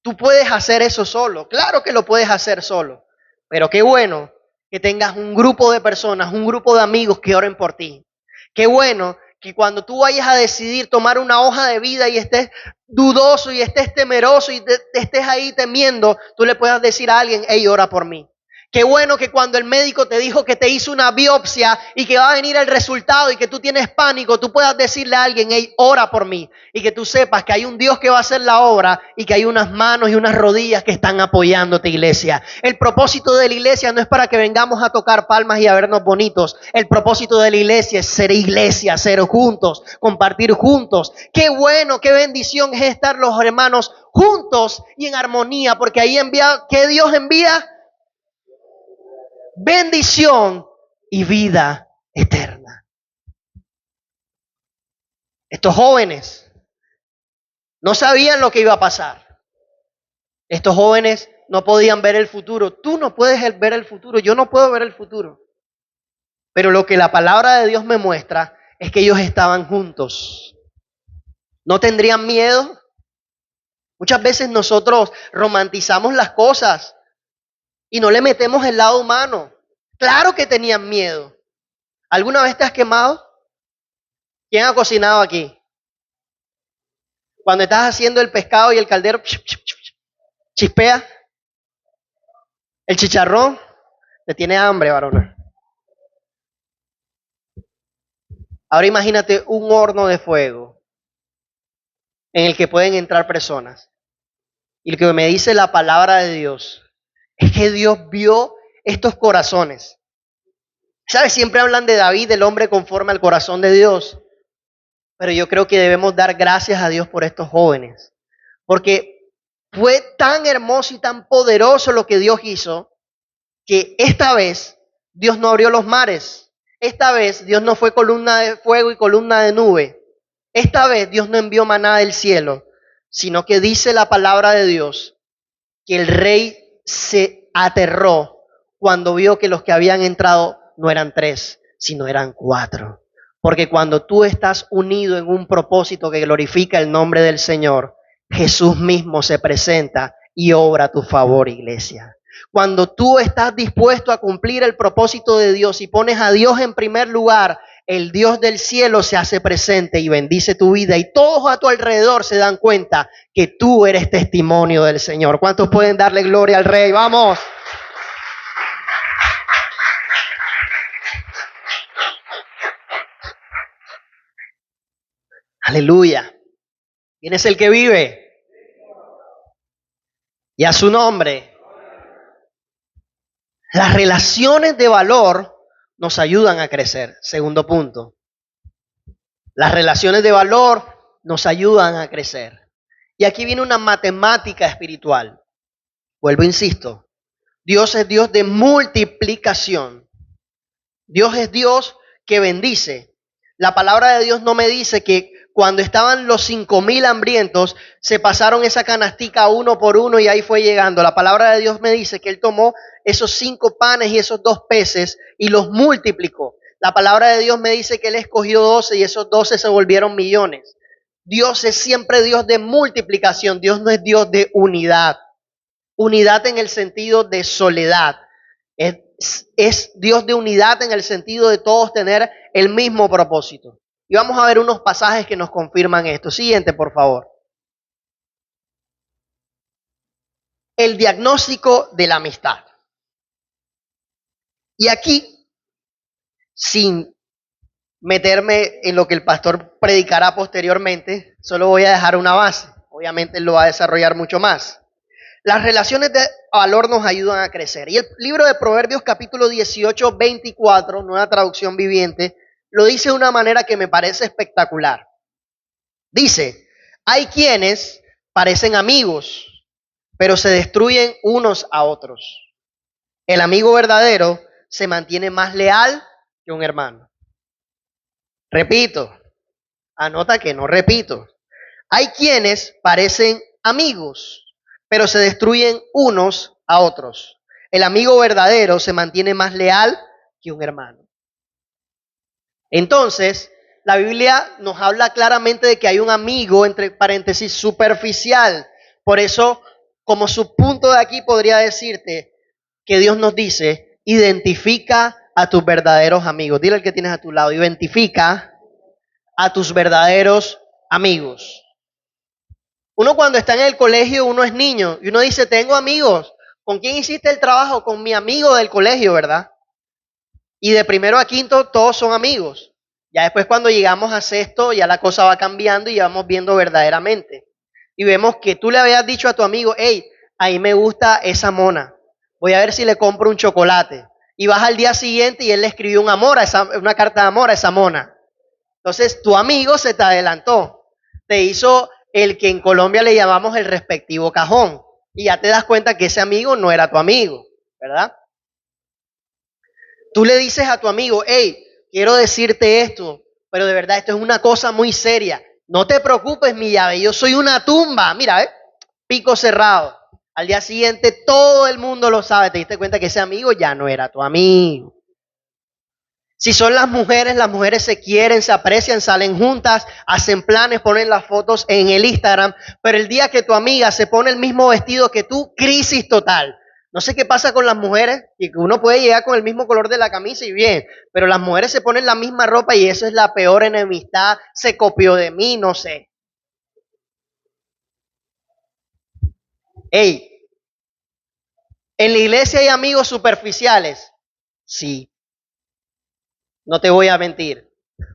tú puedes hacer eso solo, claro que lo puedes hacer solo, pero qué bueno que tengas un grupo de personas, un grupo de amigos que oren por ti. Qué bueno que cuando tú vayas a decidir tomar una hoja de vida y estés dudoso y estés temeroso y estés ahí temiendo, tú le puedas decir a alguien, hey, ora por mí. Qué bueno que cuando el médico te dijo que te hizo una biopsia y que va a venir el resultado y que tú tienes pánico, tú puedas decirle a alguien, hey, ora por mí. Y que tú sepas que hay un Dios que va a hacer la obra y que hay unas manos y unas rodillas que están apoyándote, iglesia. El propósito de la iglesia no es para que vengamos a tocar palmas y a vernos bonitos. El propósito de la iglesia es ser iglesia, ser juntos, compartir juntos. Qué bueno, qué bendición es estar los hermanos juntos y en armonía, porque ahí envía, ¿qué Dios envía? Bendición y vida eterna. Estos jóvenes no sabían lo que iba a pasar. Estos jóvenes no podían ver el futuro. Tú no puedes ver el futuro, yo no puedo ver el futuro. Pero lo que la palabra de Dios me muestra es que ellos estaban juntos. ¿No tendrían miedo? Muchas veces nosotros romantizamos las cosas y no le metemos el lado humano. Claro que tenían miedo. ¿Alguna vez te has quemado? ¿Quién ha cocinado aquí? Cuando estás haciendo el pescado y el caldero chispea, el chicharrón, te tiene hambre, varona. Ahora imagínate un horno de fuego en el que pueden entrar personas. Y lo que me dice la palabra de Dios es que Dios vio estos corazones. ¿Sabes? Siempre hablan de David, el hombre conforme al corazón de Dios. Pero yo creo que debemos dar gracias a Dios por estos jóvenes. Porque fue tan hermoso y tan poderoso lo que Dios hizo, que esta vez Dios no abrió los mares. Esta vez Dios no fue columna de fuego y columna de nube. Esta vez Dios no envió maná del cielo, sino que dice la palabra de Dios que el rey se aterró cuando vio que los que habían entrado no eran 3, sino eran 4. Porque cuando tú estás unido en un propósito que glorifica el nombre del Señor, Jesús mismo se presenta y obra a tu favor, iglesia. Cuando tú estás dispuesto a cumplir el propósito de Dios y pones a Dios en primer lugar, el Dios del cielo se hace presente y bendice tu vida y todos a tu alrededor se dan cuenta que tú eres testimonio del Señor. ¿Cuántos pueden darle gloria al Rey? ¡Vamos! Aleluya. ¿Quién es el que vive? Y a su nombre. Las relaciones de valor nos ayudan a crecer. Segundo punto. Las relaciones de valor nos ayudan a crecer. Y aquí viene una matemática espiritual. Vuelvo, insisto. Dios es Dios de multiplicación. Dios es Dios que bendice. La palabra de Dios no me dice que cuando estaban los 5,000 hambrientos, se pasaron esa canastica uno por uno y ahí fue llegando. La palabra de Dios me dice que Él tomó esos 5 panes y esos 2 peces y los multiplicó. La palabra de Dios me dice que Él escogió 12 y esos 12 se volvieron millones. Dios es siempre Dios de multiplicación. Dios no es Dios de unidad. Unidad en el sentido de soledad. Es Dios de unidad en el sentido de todos tener el mismo propósito. Y vamos a ver unos pasajes que nos confirman esto. Siguiente, por favor. El diagnóstico de la amistad. Y aquí, sin meterme en lo que el pastor predicará posteriormente, solo voy a dejar una base. Obviamente él lo va a desarrollar mucho más. Las relaciones de valor nos ayudan a crecer. Y el libro de Proverbios capítulo 18, 24, nueva traducción viviente, lo dice de una manera que me parece espectacular. Dice, hay quienes parecen amigos, pero se destruyen unos a otros. El amigo verdadero se mantiene más leal que un hermano. Repito, anota que no repito. Hay quienes parecen amigos, pero se destruyen unos a otros. El amigo verdadero se mantiene más leal que un hermano. Entonces, la Biblia nos habla claramente de que hay un amigo, entre paréntesis, superficial. Por eso, como subpunto de aquí, podría decirte que Dios nos dice, identifica a tus verdaderos amigos. Dile al que tienes a tu lado, identifica a tus verdaderos amigos. Uno cuando está en el colegio, uno es niño y uno dice, tengo amigos. ¿Con quién hiciste el trabajo? Con mi amigo del colegio, ¿verdad? Y de primero a quinto todos son amigos. Ya después cuando llegamos a sexto ya la cosa va cambiando y vamos viendo verdaderamente. Y vemos que tú le habías dicho a tu amigo, hey, ahí me gusta esa mona. Voy a ver si le compro un chocolate. Y vas al día siguiente y él le escribió una carta de amor a esa mona. Entonces tu amigo se te adelantó. Te hizo el que en Colombia le llamamos el respectivo cajón. Y ya te das cuenta que ese amigo no era tu amigo, ¿verdad? Tú le dices a tu amigo, hey, quiero decirte esto, pero de verdad esto es una cosa muy seria. No te preocupes, mi llave, yo soy una tumba. Mira, pico cerrado. Al día siguiente todo el mundo lo sabe. Te diste cuenta que ese amigo ya no era tu amigo. Si son las mujeres se quieren, se aprecian, salen juntas, hacen planes, ponen las fotos en el Instagram, pero el día que tu amiga se pone el mismo vestido que tú, crisis total. No sé qué pasa con las mujeres, y que uno puede llegar con el mismo color de la camisa y bien, pero las mujeres se ponen la misma ropa y eso es la peor enemistad, se copió de mí, no sé. Ey, ¿en la iglesia hay amigos superficiales? Sí, no te voy a mentir.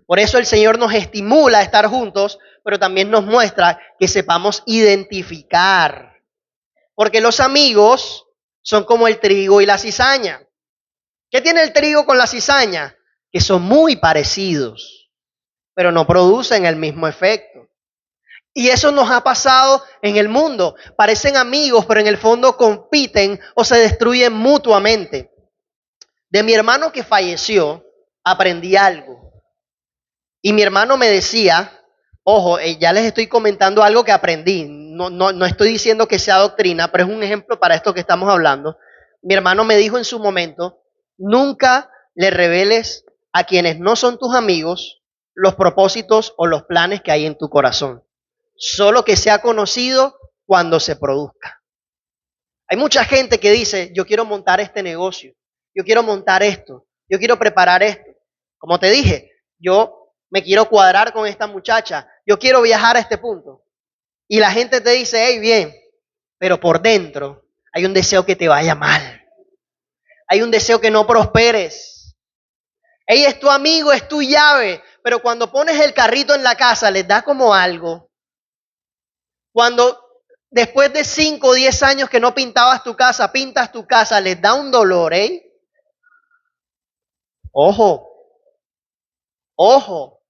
Por eso el Señor nos estimula a estar juntos, pero también nos muestra que sepamos identificar. Porque los amigos son como el trigo y la cizaña. ¿Qué tiene el trigo con la cizaña? Que son muy parecidos, pero no producen el mismo efecto. Y eso nos ha pasado en el mundo. Parecen amigos, pero en el fondo compiten o se destruyen mutuamente. De mi hermano que falleció, aprendí algo. Y mi hermano me decía, ojo, ya les estoy comentando algo que aprendí. No estoy diciendo que sea doctrina, pero es un ejemplo para esto que estamos hablando. Mi hermano me dijo en su momento, nunca le reveles a quienes no son tus amigos los propósitos o los planes que hay en tu corazón. Solo que sea conocido cuando se produzca. Hay mucha gente que dice, yo quiero montar este negocio, yo quiero montar esto, yo quiero preparar esto. Como te dije, yo me quiero cuadrar con esta muchacha, yo quiero viajar a este punto. Y la gente te dice, hey, bien, pero por dentro hay un deseo que te vaya mal. Hay un deseo que no prosperes. Ella es tu amigo, es tu llave, pero cuando pones el carrito en la casa les da como algo. Cuando después de 5 o 10 años que no pintabas tu casa, pintas tu casa, les da un dolor, ¿eh? Ojo, ojo.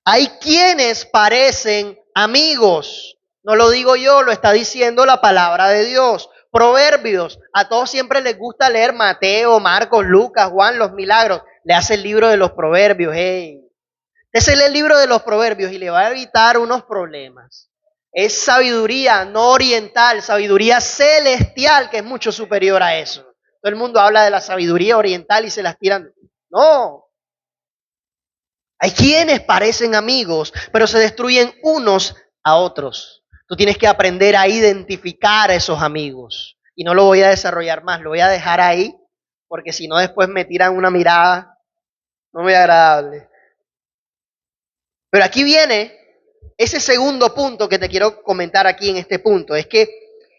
Hay quienes parecen amigos. No lo digo yo, lo está diciendo la palabra de Dios. Proverbios. A todos siempre les gusta leer Mateo, Marcos, Lucas, Juan, los milagros. Le hace el libro de los proverbios. Hey. Usted se lee el libro de los proverbios y le va a evitar unos problemas. Es sabiduría no oriental, sabiduría celestial, que es mucho superior a eso. Todo el mundo habla de la sabiduría oriental y se las tiran. No. Hay quienes parecen amigos, pero se destruyen unos a otros. Tú tienes que aprender a identificar a esos amigos. Y no lo voy a desarrollar más, lo voy a dejar ahí, porque si no después me tiran una mirada no muy agradable. Pero aquí viene ese segundo punto que te quiero comentar aquí en este punto. Es que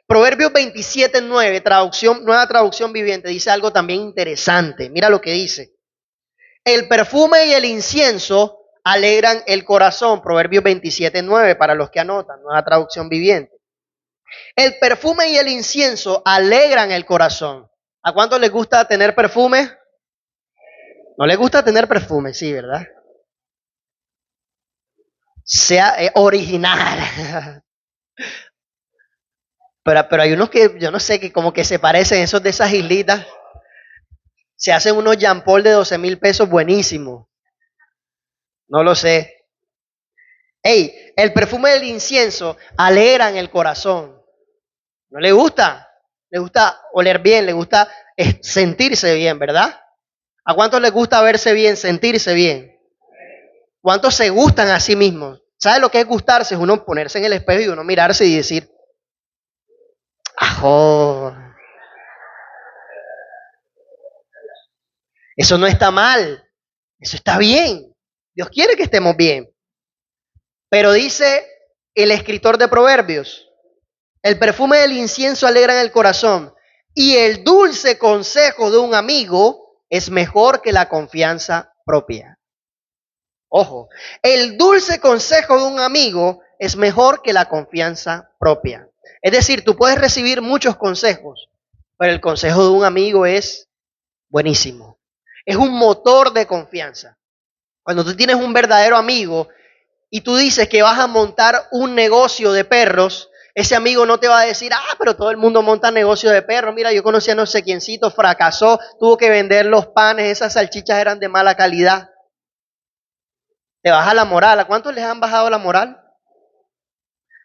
Proverbios 27:9, nueva traducción viviente, dice algo también interesante. Mira lo que dice. El perfume y el incienso alegran el corazón. Proverbios 27:9 para los que anotan, nueva traducción viviente. El perfume y el incienso alegran el corazón. ¿A cuántos les gusta tener perfume? No les gusta tener perfume, sí, ¿verdad? Sea original. Pero hay unos que yo no sé, que como que se parecen, esos de esas islitas. Se hacen unos Jean Paul de 12,000 pesos buenísimos. No lo sé. Ey, el perfume del incienso alegra en el corazón. ¿No le gusta? Le gusta oler bien, le gusta sentirse bien, ¿verdad? ¿A cuántos les gusta verse bien, sentirse bien? ¿Cuántos se gustan a sí mismos? ¿Sabe lo que es gustarse? Es uno ponerse en el espejo y uno mirarse y decir, ¡ajo! Eso no está mal, eso está bien. Dios quiere que estemos bien. Pero dice el escritor de Proverbios, el perfume del incienso alegra en el corazón Y el dulce consejo de un amigo es mejor que la confianza propia. Ojo, el dulce consejo de un amigo es mejor que la confianza propia. Es decir, tú puedes recibir muchos consejos, pero el consejo de un amigo es buenísimo. Es un motor de confianza. Cuando tú tienes un verdadero amigo y tú dices que vas a montar un negocio de perros, ese amigo no te va a decir, pero todo el mundo monta negocio de perros. Mira, yo conocía a no sé quiéncito, fracasó, tuvo que vender los panes, esas salchichas eran de mala calidad. Te baja la moral. ¿A cuántos les han bajado la moral?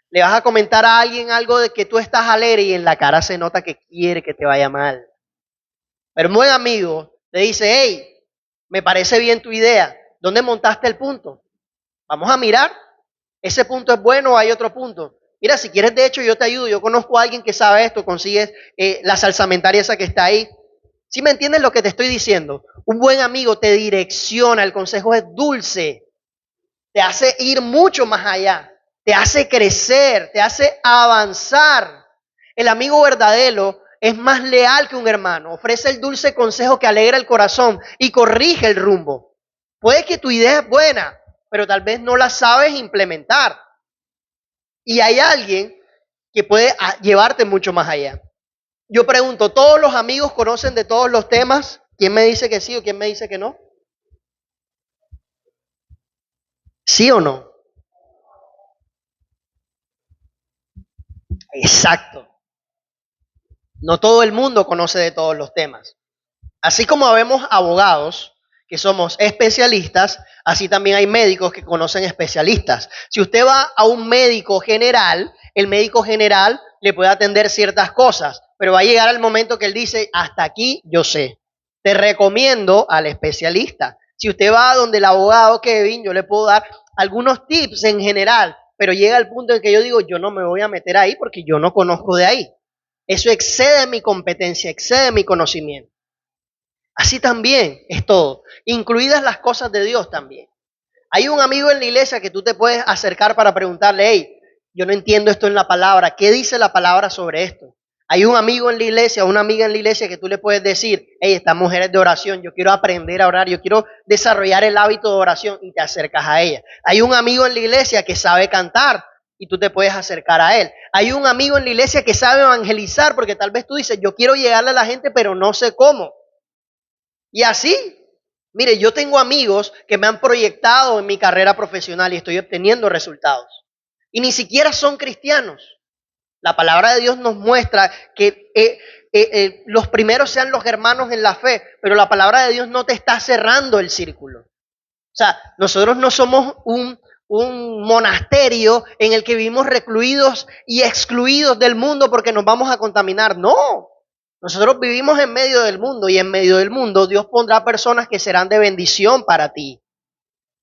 Le vas a comentar a alguien algo de que tú estás alegre y en la cara se nota que quiere que te vaya mal. Pero un buen amigo le dice, hey, me parece bien tu idea. ¿Dónde montaste el punto? Vamos a mirar. ¿Ese punto es bueno o hay otro punto? Mira, si quieres, de hecho, yo te ayudo. Yo conozco a alguien que sabe esto. Consigues la salsamentaria esa que está ahí. ¿Sí me entiendes lo que te estoy diciendo? Un buen amigo te direcciona. El consejo es dulce. Te hace ir mucho más allá. Te hace crecer. Te hace avanzar. El amigo verdadero es más leal que un hermano. Ofrece el dulce consejo que alegra el corazón y corrige el rumbo. Puede que tu idea es buena, pero tal vez no la sabes implementar. Y hay alguien que puede llevarte mucho más allá. Yo pregunto, ¿todos los amigos conocen de todos los temas? ¿Quién me dice que sí o quién me dice que no? ¿Sí o no? Exacto. No todo el mundo conoce de todos los temas. Así como habemos abogados que somos especialistas, así también hay médicos que conocen especialistas. Si usted va a un médico general, el médico general le puede atender ciertas cosas, pero va a llegar el momento que él dice, hasta aquí yo sé. Te recomiendo al especialista. Si usted va a donde el abogado Kevin, yo le puedo dar algunos tips en general, pero llega el punto en que yo digo, yo no me voy a meter ahí porque yo no conozco de ahí. Eso excede mi competencia, excede mi conocimiento. Así también es todo, incluidas las cosas de Dios también. Hay un amigo en la iglesia que tú te puedes acercar para preguntarle, hey, yo no entiendo esto en la palabra, ¿qué dice la palabra sobre esto? Hay un amigo en la iglesia, una amiga en la iglesia que tú le puedes decir, hey, esta mujer es de oración, yo quiero aprender a orar, yo quiero desarrollar el hábito de oración y te acercas a ella. Hay un amigo en la iglesia que sabe cantar y tú te puedes acercar a él. Hay un amigo en la iglesia que sabe evangelizar porque tal vez tú dices, yo quiero llegarle a la gente pero no sé cómo. Y así, mire, yo tengo amigos que me han proyectado en mi carrera profesional y estoy obteniendo resultados. Y ni siquiera son cristianos. La palabra de Dios nos muestra que los primeros sean los hermanos en la fe, pero la palabra de Dios no te está cerrando el círculo. O sea, nosotros no somos un monasterio en el que vivimos recluidos y excluidos del mundo porque nos vamos a contaminar. No, nosotros vivimos en medio del mundo y en medio del mundo Dios pondrá personas que serán de bendición para ti.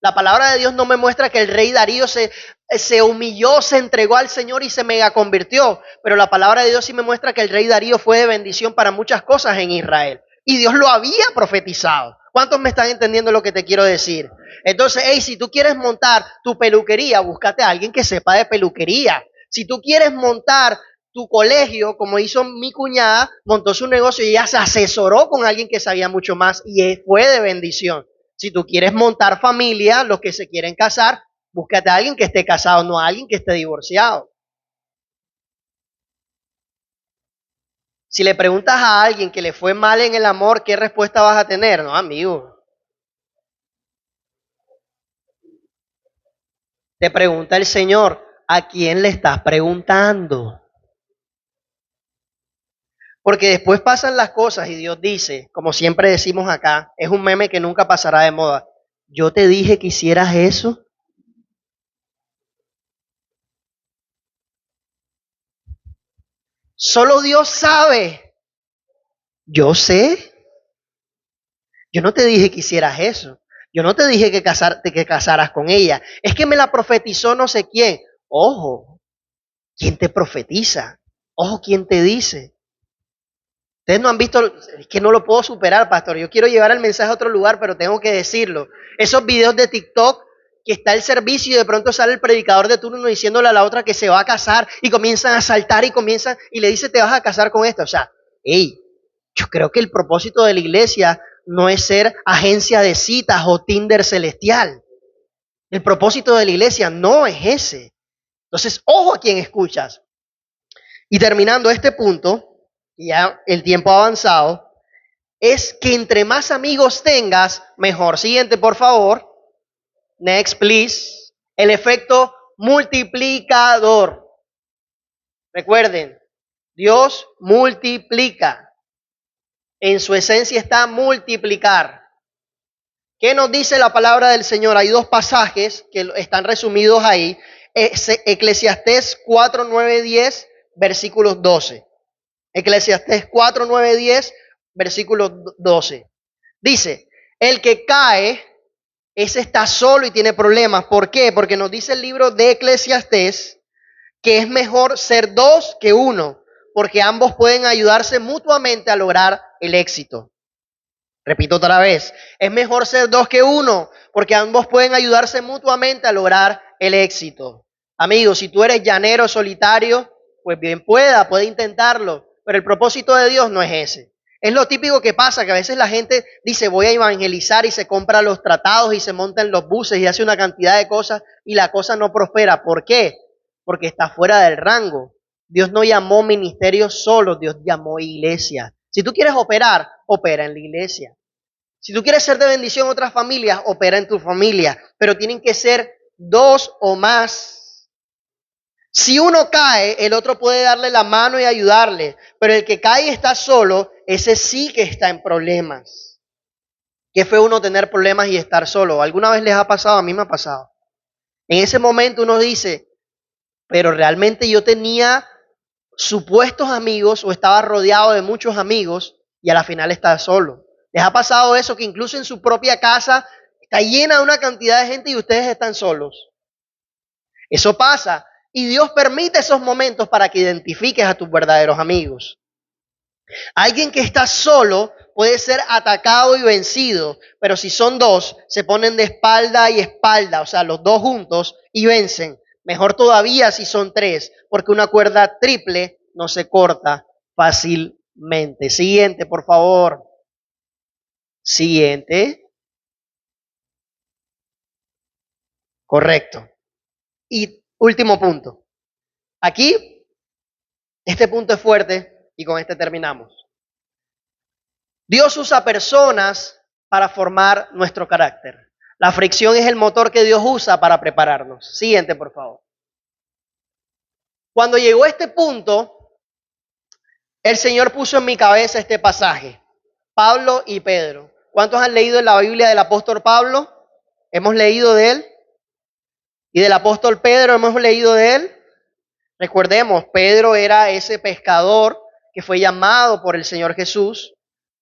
La palabra de Dios no me muestra que el rey Darío se humilló, se entregó al Señor y se mega convirtió, pero la palabra de Dios sí me muestra que el rey Darío fue de bendición para muchas cosas en Israel. Y Dios lo había profetizado. ¿Cuántos me están entendiendo lo que te quiero decir? Entonces, hey, si tú quieres montar tu peluquería, búscate a alguien que sepa de peluquería. Si tú quieres montar tu colegio, como hizo mi cuñada, montó su negocio y ella se asesoró con alguien que sabía mucho más y fue de bendición. Si tú quieres montar familia, los que se quieren casar, búscate a alguien que esté casado, no a alguien que esté divorciado. Si le preguntas a alguien que le fue mal en el amor, ¿qué respuesta vas a tener? No, amigo. Te pregunta el Señor, ¿a quién le estás preguntando? Porque después pasan las cosas y Dios dice, como siempre decimos acá, es un meme que nunca pasará de moda. Yo te dije que hicieras eso. Solo Dios sabe. Yo sé. Yo no te dije que hicieras eso. Yo no te dije que que casaras con ella. Es que me la profetizó no sé quién. Ojo, ¿quién te profetiza? Ojo, ¿quién te dice? Ustedes no han visto, es que no lo puedo superar, pastor. Yo quiero llevar el mensaje a otro lugar, pero tengo que decirlo. Esos videos de TikTok que está el servicio y de pronto sale el predicador de turno diciéndole a la otra que se va a casar y comienzan a saltar y le dice, te vas a casar con esta. O sea, Hey, yo creo que el propósito de la iglesia no es ser agencia de citas o Tinder celestial. El propósito de la iglesia no es ese. Entonces, ojo a quien escuchas. Y terminando este punto, ya el tiempo ha avanzado, es que entre más amigos tengas, mejor. Siguiente, por favor. Next, please. El efecto multiplicador. Recuerden, Dios multiplica. En su esencia está multiplicar. ¿Qué nos dice la palabra del Señor? Hay dos pasajes que están resumidos ahí. Eclesiastés 4, 9, 10, versículos 12. Eclesiastés 4, 9, 10, versículos 12. Dice, el que cae, ese está solo y tiene problemas. ¿Por qué? Porque nos dice el libro de Eclesiastés que es mejor ser dos que uno, porque ambos pueden ayudarse mutuamente a lograr el éxito. Repito otra vez, es mejor ser dos que uno, porque ambos pueden ayudarse mutuamente a lograr el éxito. Amigos, si tú eres llanero solitario, pues bien puede intentarlo, pero el propósito de Dios no es ese. Es lo típico que pasa, que a veces la gente dice voy a evangelizar y se compra los tratados y se monta en los buses y hace una cantidad de cosas y la cosa no prospera. ¿Por qué? Porque está fuera del rango. Dios no llamó ministerios solos, Dios llamó iglesia. Si tú quieres operar, opera en la iglesia. Si tú quieres ser de bendición a otras familias, opera en tu familia, pero tienen que ser dos o más. Si uno cae, el otro puede darle la mano y ayudarle, pero el que cae y está solo, ese sí que está en problemas. Qué fue uno tener problemas y estar solo. ¿Alguna vez les ha pasado? A mí me ha pasado. En ese momento uno dice, pero realmente yo tenía supuestos amigos o estaba rodeado de muchos amigos y a la final está solo. ¿Les ha pasado eso que incluso en su propia casa está llena de una cantidad de gente y ustedes están solos? Eso pasa y Dios permite esos momentos para que identifiques a tus verdaderos amigos. Alguien que está solo puede ser atacado y vencido, pero si son dos, se ponen de espalda y espalda, o sea, los dos juntos y vencen. Mejor todavía si son tres, porque una cuerda triple no se corta fácilmente. Siguiente, por favor. Siguiente. Correcto. Y último punto. Aquí, este punto es fuerte y con este terminamos. Dios usa personas para formar nuestro carácter. La fricción es el motor que Dios usa para prepararnos. Siguiente, por favor. Cuando llegó a este punto, el Señor puso en mi cabeza este pasaje. Pablo y Pedro. ¿Cuántos han leído en la Biblia del apóstol Pablo? ¿Hemos leído de él? ¿Y del apóstol Pedro hemos leído de él? Recordemos, Pedro era ese pescador que fue llamado por el Señor Jesús,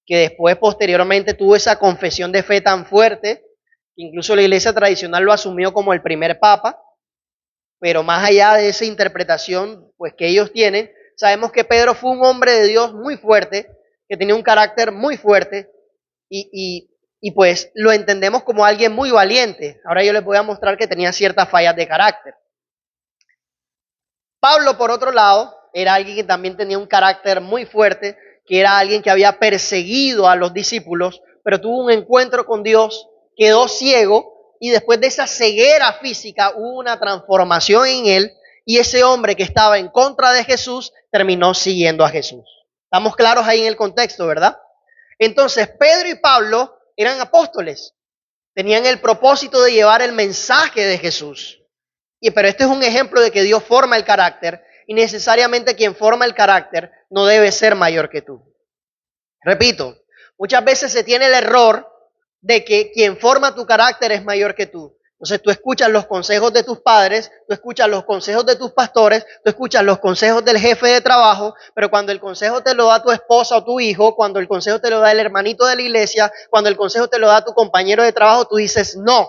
que después posteriormente tuvo esa confesión de fe tan fuerte, que incluso la iglesia tradicional lo asumió como el primer papa, pero más allá de esa interpretación pues que ellos tienen, sabemos que Pedro fue un hombre de Dios muy fuerte, que tenía un carácter muy fuerte y pues lo entendemos como alguien muy valiente. Ahora yo les voy a mostrar que tenía ciertas fallas de carácter. Pablo, por otro lado, era alguien que también tenía un carácter muy fuerte, que era alguien que había perseguido a los discípulos, pero tuvo un encuentro con Dios, quedó ciego y después de esa ceguera física hubo una transformación en él y ese hombre que estaba en contra de Jesús terminó siguiendo a Jesús. Estamos claros ahí en el contexto, ¿verdad? Entonces, Pedro y Pablo eran apóstoles, tenían el propósito de llevar el mensaje de Jesús. Pero este es un ejemplo de que Dios forma el carácter y necesariamente quien forma el carácter no debe ser mayor que tú. Repito, muchas veces se tiene el error de que quien forma tu carácter es mayor que tú. Entonces tú escuchas los consejos de tus padres, tú escuchas los consejos de tus pastores, tú escuchas los consejos del jefe de trabajo, pero cuando el consejo te lo da tu esposa o tu hijo, cuando el consejo te lo da el hermanito de la iglesia, cuando el consejo te lo da tu compañero de trabajo, tú dices no,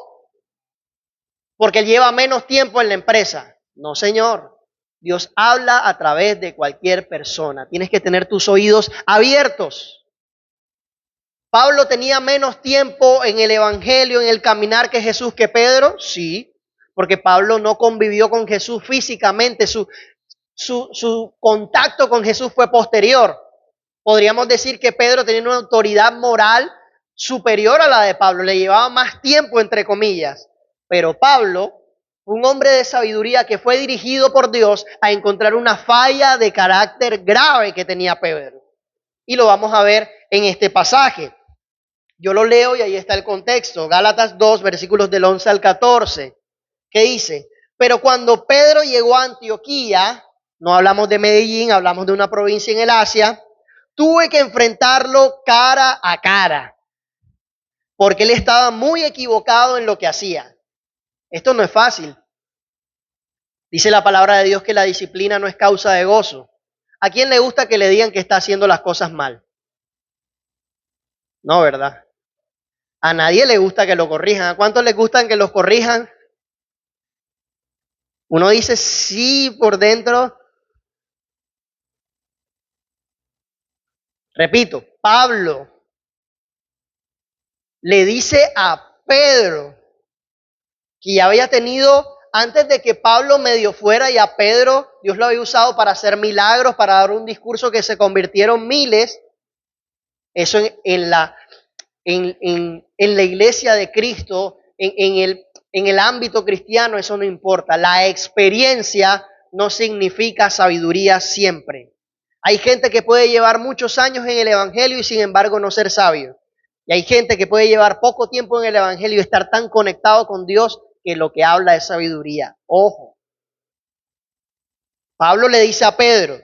porque él lleva menos tiempo en la empresa. No, señor. Dios habla a través de cualquier persona. Tienes que tener tus oídos abiertos. ¿Pablo tenía menos tiempo en el evangelio, en el caminar que Jesús que Pedro? Sí, porque Pablo no convivió con Jesús físicamente. Su contacto con Jesús fue posterior. Podríamos decir que Pedro tenía una autoridad moral superior a la de Pablo, le llevaba más tiempo, entre comillas. Pero Pablo, un hombre de sabiduría que fue dirigido por Dios a encontrar una falla de carácter grave que tenía Pedro. Y lo vamos a ver en este pasaje. Yo lo leo y ahí está el contexto. Gálatas 2, versículos del 11 al 14, que dice: pero cuando Pedro llegó a Antioquía, no hablamos de Medellín, hablamos de una provincia en el Asia, tuve que enfrentarlo cara a cara, porque él estaba muy equivocado en lo que hacía. Esto no es fácil. Dice la palabra de Dios que la disciplina no es causa de gozo. ¿A quién le gusta que le digan que está haciendo las cosas mal? No, ¿verdad? A nadie le gusta que lo corrijan. ¿A cuántos les gustan que los corrijan? Uno dice sí por dentro. Repito, Pablo le dice a Pedro que ya había tenido, antes de que Pablo medio fuera, y a Pedro Dios lo había usado para hacer milagros, para dar un discurso que se convirtieron miles. Eso en la iglesia de Cristo, en el ámbito cristiano, eso no importa. La experiencia no significa sabiduría siempre. Hay gente que puede llevar muchos años en el evangelio y sin embargo no ser sabio. Y hay gente que puede llevar poco tiempo en el evangelio y estar tan conectado con Dios que lo que habla es sabiduría. Ojo. Pablo le dice a Pedro,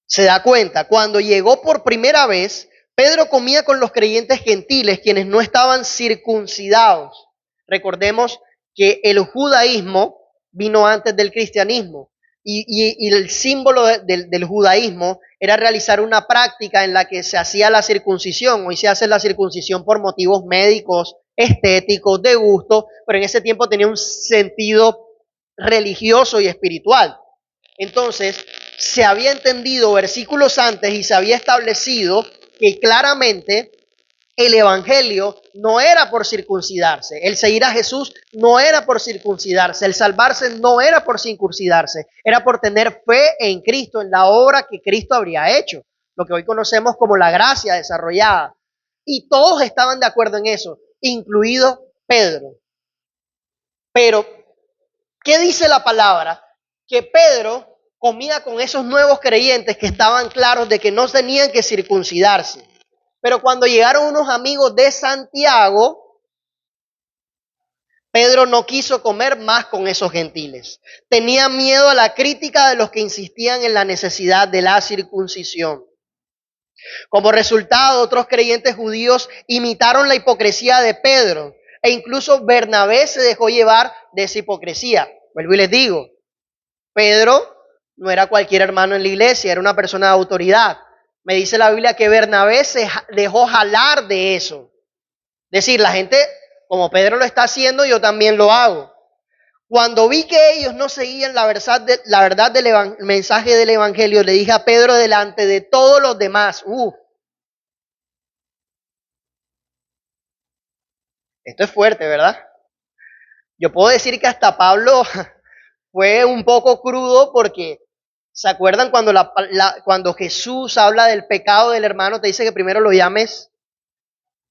se da cuenta, cuando llegó por primera vez, Pedro comía con los creyentes gentiles, quienes no estaban circuncidados. Recordemos que el judaísmo vino antes del cristianismo y el símbolo del judaísmo era realizar una práctica en la que se hacía la circuncisión. Hoy se hace la circuncisión por motivos médicos, estéticos, de gusto, pero en ese tiempo tenía un sentido religioso y espiritual. Entonces, se había entendido versículos antes y se había establecido que claramente el evangelio no era por circuncidarse, el seguir a Jesús no era por circuncidarse, el salvarse no era por circuncidarse, era por tener fe en Cristo, en la obra que Cristo habría hecho, lo que hoy conocemos como la gracia desarrollada. Y todos estaban de acuerdo en eso, incluido Pedro. Pero, ¿qué dice la palabra? Que Pedro comía con esos nuevos creyentes que estaban claros de que no tenían que circuncidarse. Pero cuando llegaron unos amigos de Santiago, Pedro no quiso comer más con esos gentiles. Tenía miedo a la crítica de los que insistían en la necesidad de la circuncisión. Como resultado, otros creyentes judíos imitaron la hipocresía de Pedro e incluso Bernabé se dejó llevar de esa hipocresía. Vuelvo y les digo, Pedro no era cualquier hermano en la iglesia, era una persona de autoridad. Me dice la Biblia que Bernabé se dejó jalar de eso. Es decir, la gente, como Pedro lo está haciendo, yo también lo hago. Cuando vi que ellos no seguían la verdad del mensaje del evangelio, le dije a Pedro delante de todos los demás, esto es fuerte, ¿verdad? Yo puedo decir que hasta Pablo fue un poco crudo porque ¿se acuerdan cuando Jesús habla del pecado del hermano? Te dice que primero lo llames.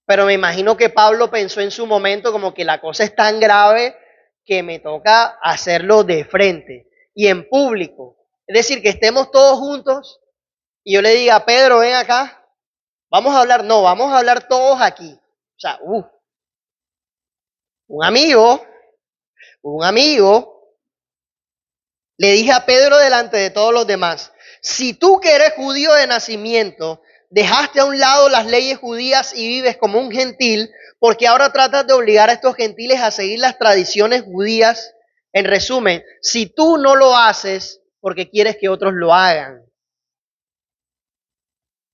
Pero me imagino que Pablo pensó en su momento como que la cosa es tan grave que me toca hacerlo de frente y en público. Es decir, que estemos todos juntos y yo le diga, Pedro, ven acá, vamos a hablar, no, vamos a hablar todos aquí. O sea, un amigo, le dije a Pedro delante de todos los demás, si tú que eres judío de nacimiento, dejaste a un lado las leyes judías y vives como un gentil, porque ahora tratas de obligar a estos gentiles a seguir las tradiciones judías. En resumen, si tú no lo haces porque quieres que otros lo hagan.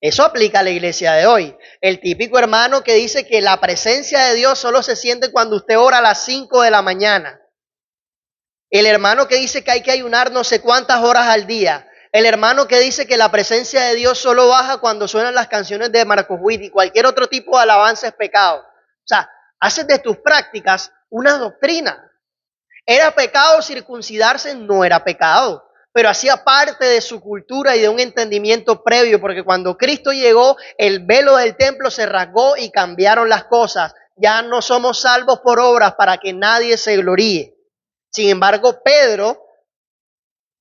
Eso aplica a la iglesia de hoy. El típico hermano que dice que la presencia de Dios solo se siente cuando usted ora a las 5 de la mañana. El hermano que dice que hay que ayunar no sé cuántas horas al día. El hermano que dice que la presencia de Dios solo baja cuando suenan las canciones de Marcos Witt y cualquier otro tipo de alabanza es pecado. O sea, haces de tus prácticas una doctrina. ¿Era pecado circuncidarse? No era pecado. pero hacía parte de su cultura y de un entendimiento previo, porque cuando Cristo llegó, el velo del templo se rasgó y cambiaron las cosas. Ya no somos salvos por obras para que nadie se gloríe. Sin embargo, Pedro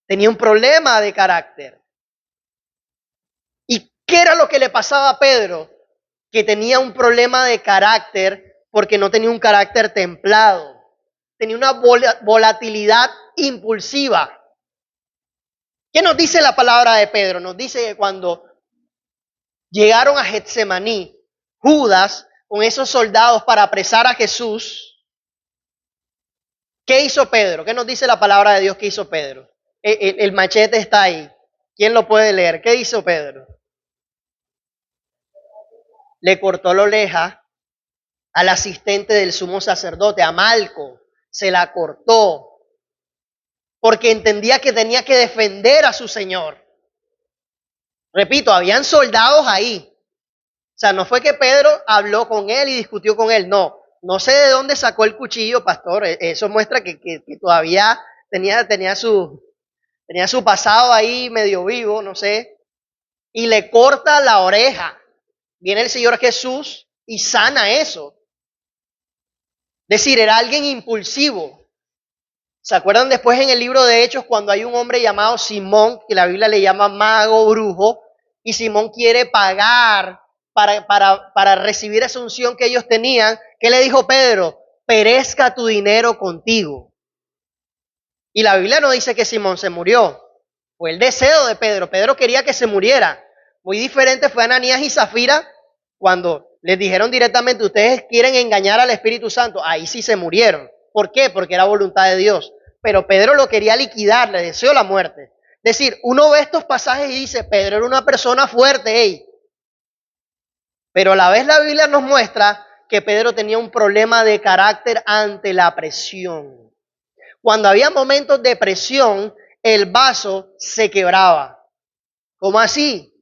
tenía un problema de carácter. ¿Y qué era lo que le pasaba a Pedro? Que tenía un problema de carácter porque no tenía un carácter templado. Tenía una volatilidad impulsiva. ¿Qué nos dice la palabra de Pedro? Nos dice que cuando llegaron a Getsemaní, Judas, con esos soldados para apresar a Jesús, ¿qué hizo Pedro? ¿Qué nos dice la palabra de Dios que hizo Pedro? El machete está ahí. ¿Quién lo puede leer? ¿Qué hizo Pedro? Le cortó la oreja al asistente del sumo sacerdote, a Malco. Se la cortó porque entendía que tenía que defender a su Señor. Repito, habían soldados ahí. O sea, no fue que Pedro habló con él y discutió con él, no. No sé de dónde sacó el cuchillo, pastor. Eso muestra que todavía tenía su pasado ahí medio vivo, no sé. Y le corta la oreja. Viene el Señor Jesús y sana eso. Es decir, era alguien impulsivo. ¿Se acuerdan después en el libro de Hechos cuando hay un hombre llamado Simón, que la Biblia le llama mago, brujo, y Simón quiere pagar para recibir esa unción que ellos tenían? ¿Qué le dijo Pedro? Perezca tu dinero contigo. Y la Biblia no dice que Simón se murió. Fue el deseo de Pedro. Pedro quería que se muriera. Muy diferente fue Ananías y Zafira cuando les dijeron directamente, ustedes quieren engañar al Espíritu Santo. Ahí sí se murieron. ¿Por qué? Porque era voluntad de Dios. Pero Pedro lo quería liquidar, le deseó la muerte. Es decir, uno ve estos pasajes y dice, Pedro era una persona fuerte, hey. Pero a la vez la Biblia nos muestra que Pedro tenía un problema de carácter ante la presión. Cuando había momentos de presión, el vaso se quebraba. ¿Cómo así?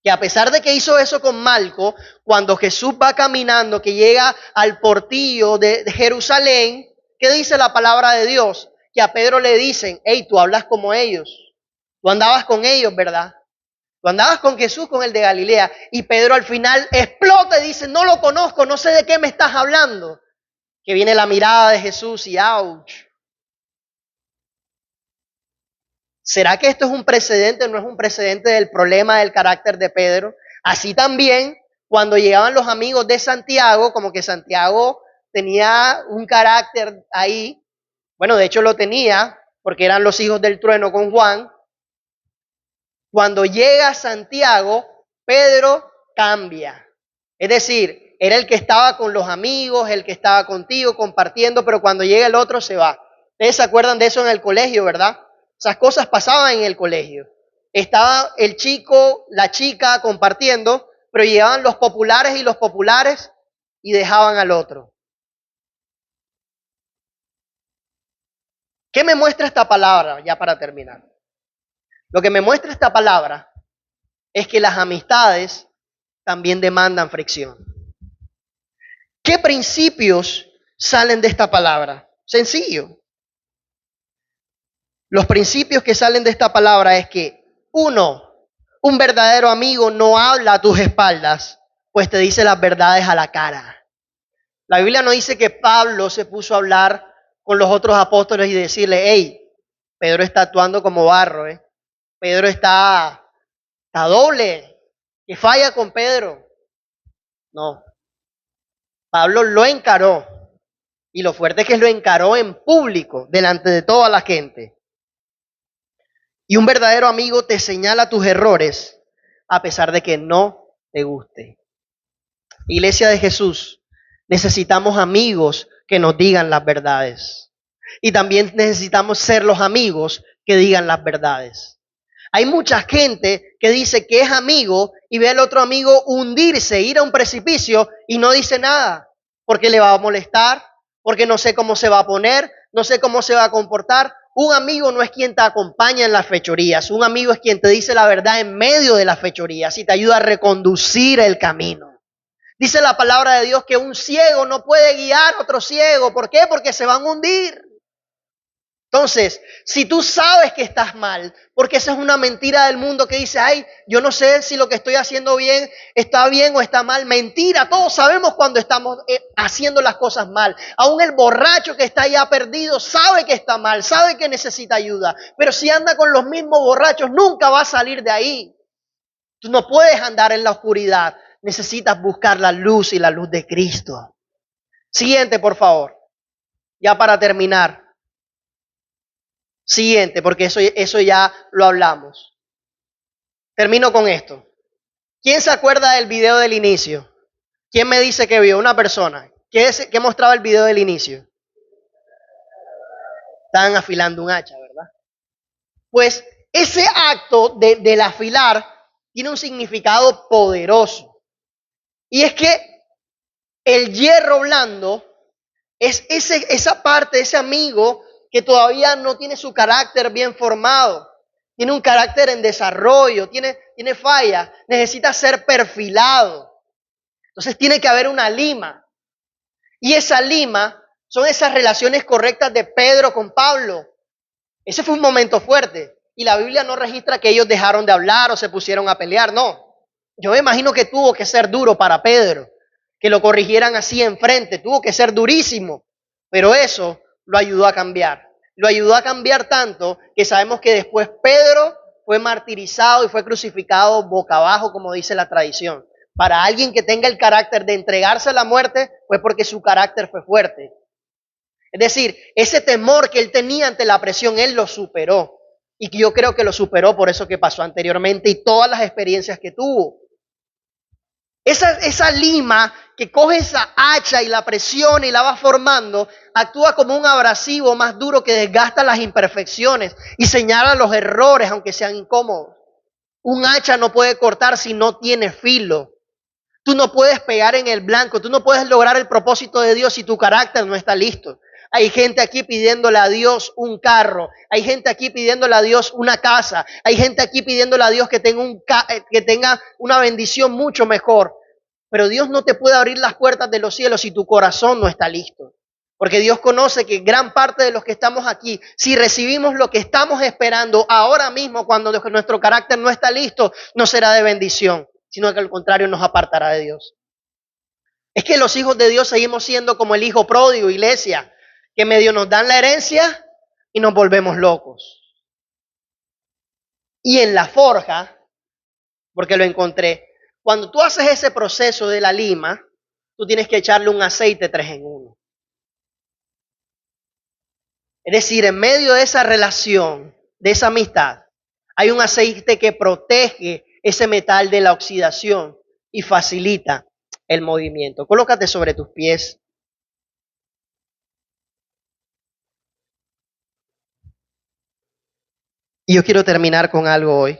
Que a pesar de que hizo eso con Malco, cuando Jesús va caminando, que llega al portillo de Jerusalén, ¿qué dice la palabra de Dios? Que a Pedro le dicen, hey, tú hablas como ellos. Tú andabas con ellos, ¿verdad? Tú andabas con Jesús, con el de Galilea. Y Pedro al final explota y dice, no lo conozco, no sé de qué me estás hablando. Que viene la mirada de Jesús y ¡ouch! ¿Será que esto es un precedente? ¿No es un precedente del problema del carácter de Pedro? Así también, cuando llegaban los amigos de Santiago, como que Santiago tenía un carácter ahí, bueno, de hecho lo tenía, porque eran los hijos del trueno con Juan. Cuando llega Santiago, Pedro cambia. Es decir, era el que estaba con los amigos, el que estaba contigo compartiendo, pero cuando llega el otro se va. Ustedes se acuerdan de eso en el colegio, ¿verdad? Esas cosas pasaban en el colegio. Estaba el chico, la chica compartiendo, pero llegaban los populares y dejaban al otro. ¿Qué me muestra esta palabra? Ya para terminar. Lo que me muestra esta palabra es que las amistades también demandan fricción. ¿Qué principios salen de esta palabra? Sencillo. Los principios que salen de esta palabra es que, uno, un verdadero amigo no habla a tus espaldas, pues te dice las verdades a la cara. La Biblia no dice que Pablo se puso a hablar con los otros apóstoles y decirle, hey, Pedro está actuando como barro, Pedro está doble, que falla con Pedro. No, Pablo lo encaró, y lo fuerte es que lo encaró en público, delante de toda la gente. Y un verdadero amigo te señala tus errores a pesar de que no te guste. Iglesia de Jesús, necesitamos amigos que nos digan las verdades. Y también necesitamos ser los amigos que digan las verdades. Hay mucha gente que dice que es amigo y ve al otro amigo hundirse, ir a un precipicio y no dice nada, porque le va a molestar, porque no sé cómo se va a poner, no sé cómo se va a comportar. Un amigo no es quien te acompaña en las fechorías, un amigo es quien te dice la verdad en medio de las fechorías y te ayuda a reconducir el camino. Dice la palabra de Dios que un ciego no puede guiar a otro ciego. ¿Por qué? Porque se van a hundir. Entonces, si tú sabes que estás mal, porque esa es una mentira del mundo que dice, ay, yo no sé si lo que estoy haciendo bien o está mal. Mentira, todos sabemos cuando estamos haciendo las cosas mal. Aún el borracho que está ya perdido sabe que está mal, sabe que necesita ayuda. Pero si anda con los mismos borrachos, nunca va a salir de ahí. Tú no puedes andar en la oscuridad. Necesitas buscar la luz y la luz de Cristo. Siguiente, por favor. Ya para terminar. Siguiente, porque eso ya lo hablamos. Termino con esto. ¿Quién se acuerda del video del inicio? ¿Quién me dice que vio? Una persona. ¿Qué mostraba el video del inicio? Estaban afilando un hacha, ¿verdad? Pues ese acto del afilar tiene un significado poderoso. Y es que el hierro blando es esa parte, ese amigo que todavía no tiene su carácter bien formado, tiene un carácter en desarrollo, tiene fallas, necesita ser perfilado. Entonces tiene que haber una lima. Y esa lima son esas relaciones correctas de Pedro con Pablo. Ese fue un momento fuerte. Y la Biblia no registra que ellos dejaron de hablar o se pusieron a pelear, no. Yo me imagino que tuvo que ser duro para Pedro, que lo corrigieran así enfrente, tuvo que ser durísimo. Pero eso lo ayudó a cambiar. Lo ayudó a cambiar tanto que sabemos que después Pedro fue martirizado y fue crucificado boca abajo, como dice la tradición. Para alguien que tenga el carácter de entregarse a la muerte, fue porque su carácter fue fuerte. Es decir, ese temor que él tenía ante la presión, él lo superó. Y yo creo que lo superó por eso que pasó anteriormente y todas las experiencias que tuvo. Esa lima que coge esa hacha y la presiona y la va formando, actúa como un abrasivo más duro que desgasta las imperfecciones y señala los errores, aunque sean incómodos. Un hacha no puede cortar si no tiene filo. Tú no puedes pegar en el blanco, tú no puedes lograr el propósito de Dios si tu carácter no está listo. Hay gente aquí pidiéndole a Dios un carro, hay gente aquí pidiéndole a Dios una casa, hay gente aquí pidiéndole a Dios que tenga una bendición mucho mejor. Pero Dios no te puede abrir las puertas de los cielos si tu corazón no está listo. Porque Dios conoce que gran parte de los que estamos aquí, si recibimos lo que estamos esperando ahora mismo, cuando nuestro carácter no está listo, no será de bendición, sino que al contrario nos apartará de Dios. Es que los hijos de Dios seguimos siendo como el hijo pródigo, iglesia, que medio nos dan la herencia y nos volvemos locos. Y en la forja, porque lo encontré, cuando tú haces ese proceso de la lima, tú tienes que echarle un aceite 3 en 1. Es decir, en medio de esa relación, de esa amistad, hay un aceite que protege ese metal de la oxidación y facilita el movimiento. Colócate sobre tus pies. Y yo quiero terminar con algo hoy.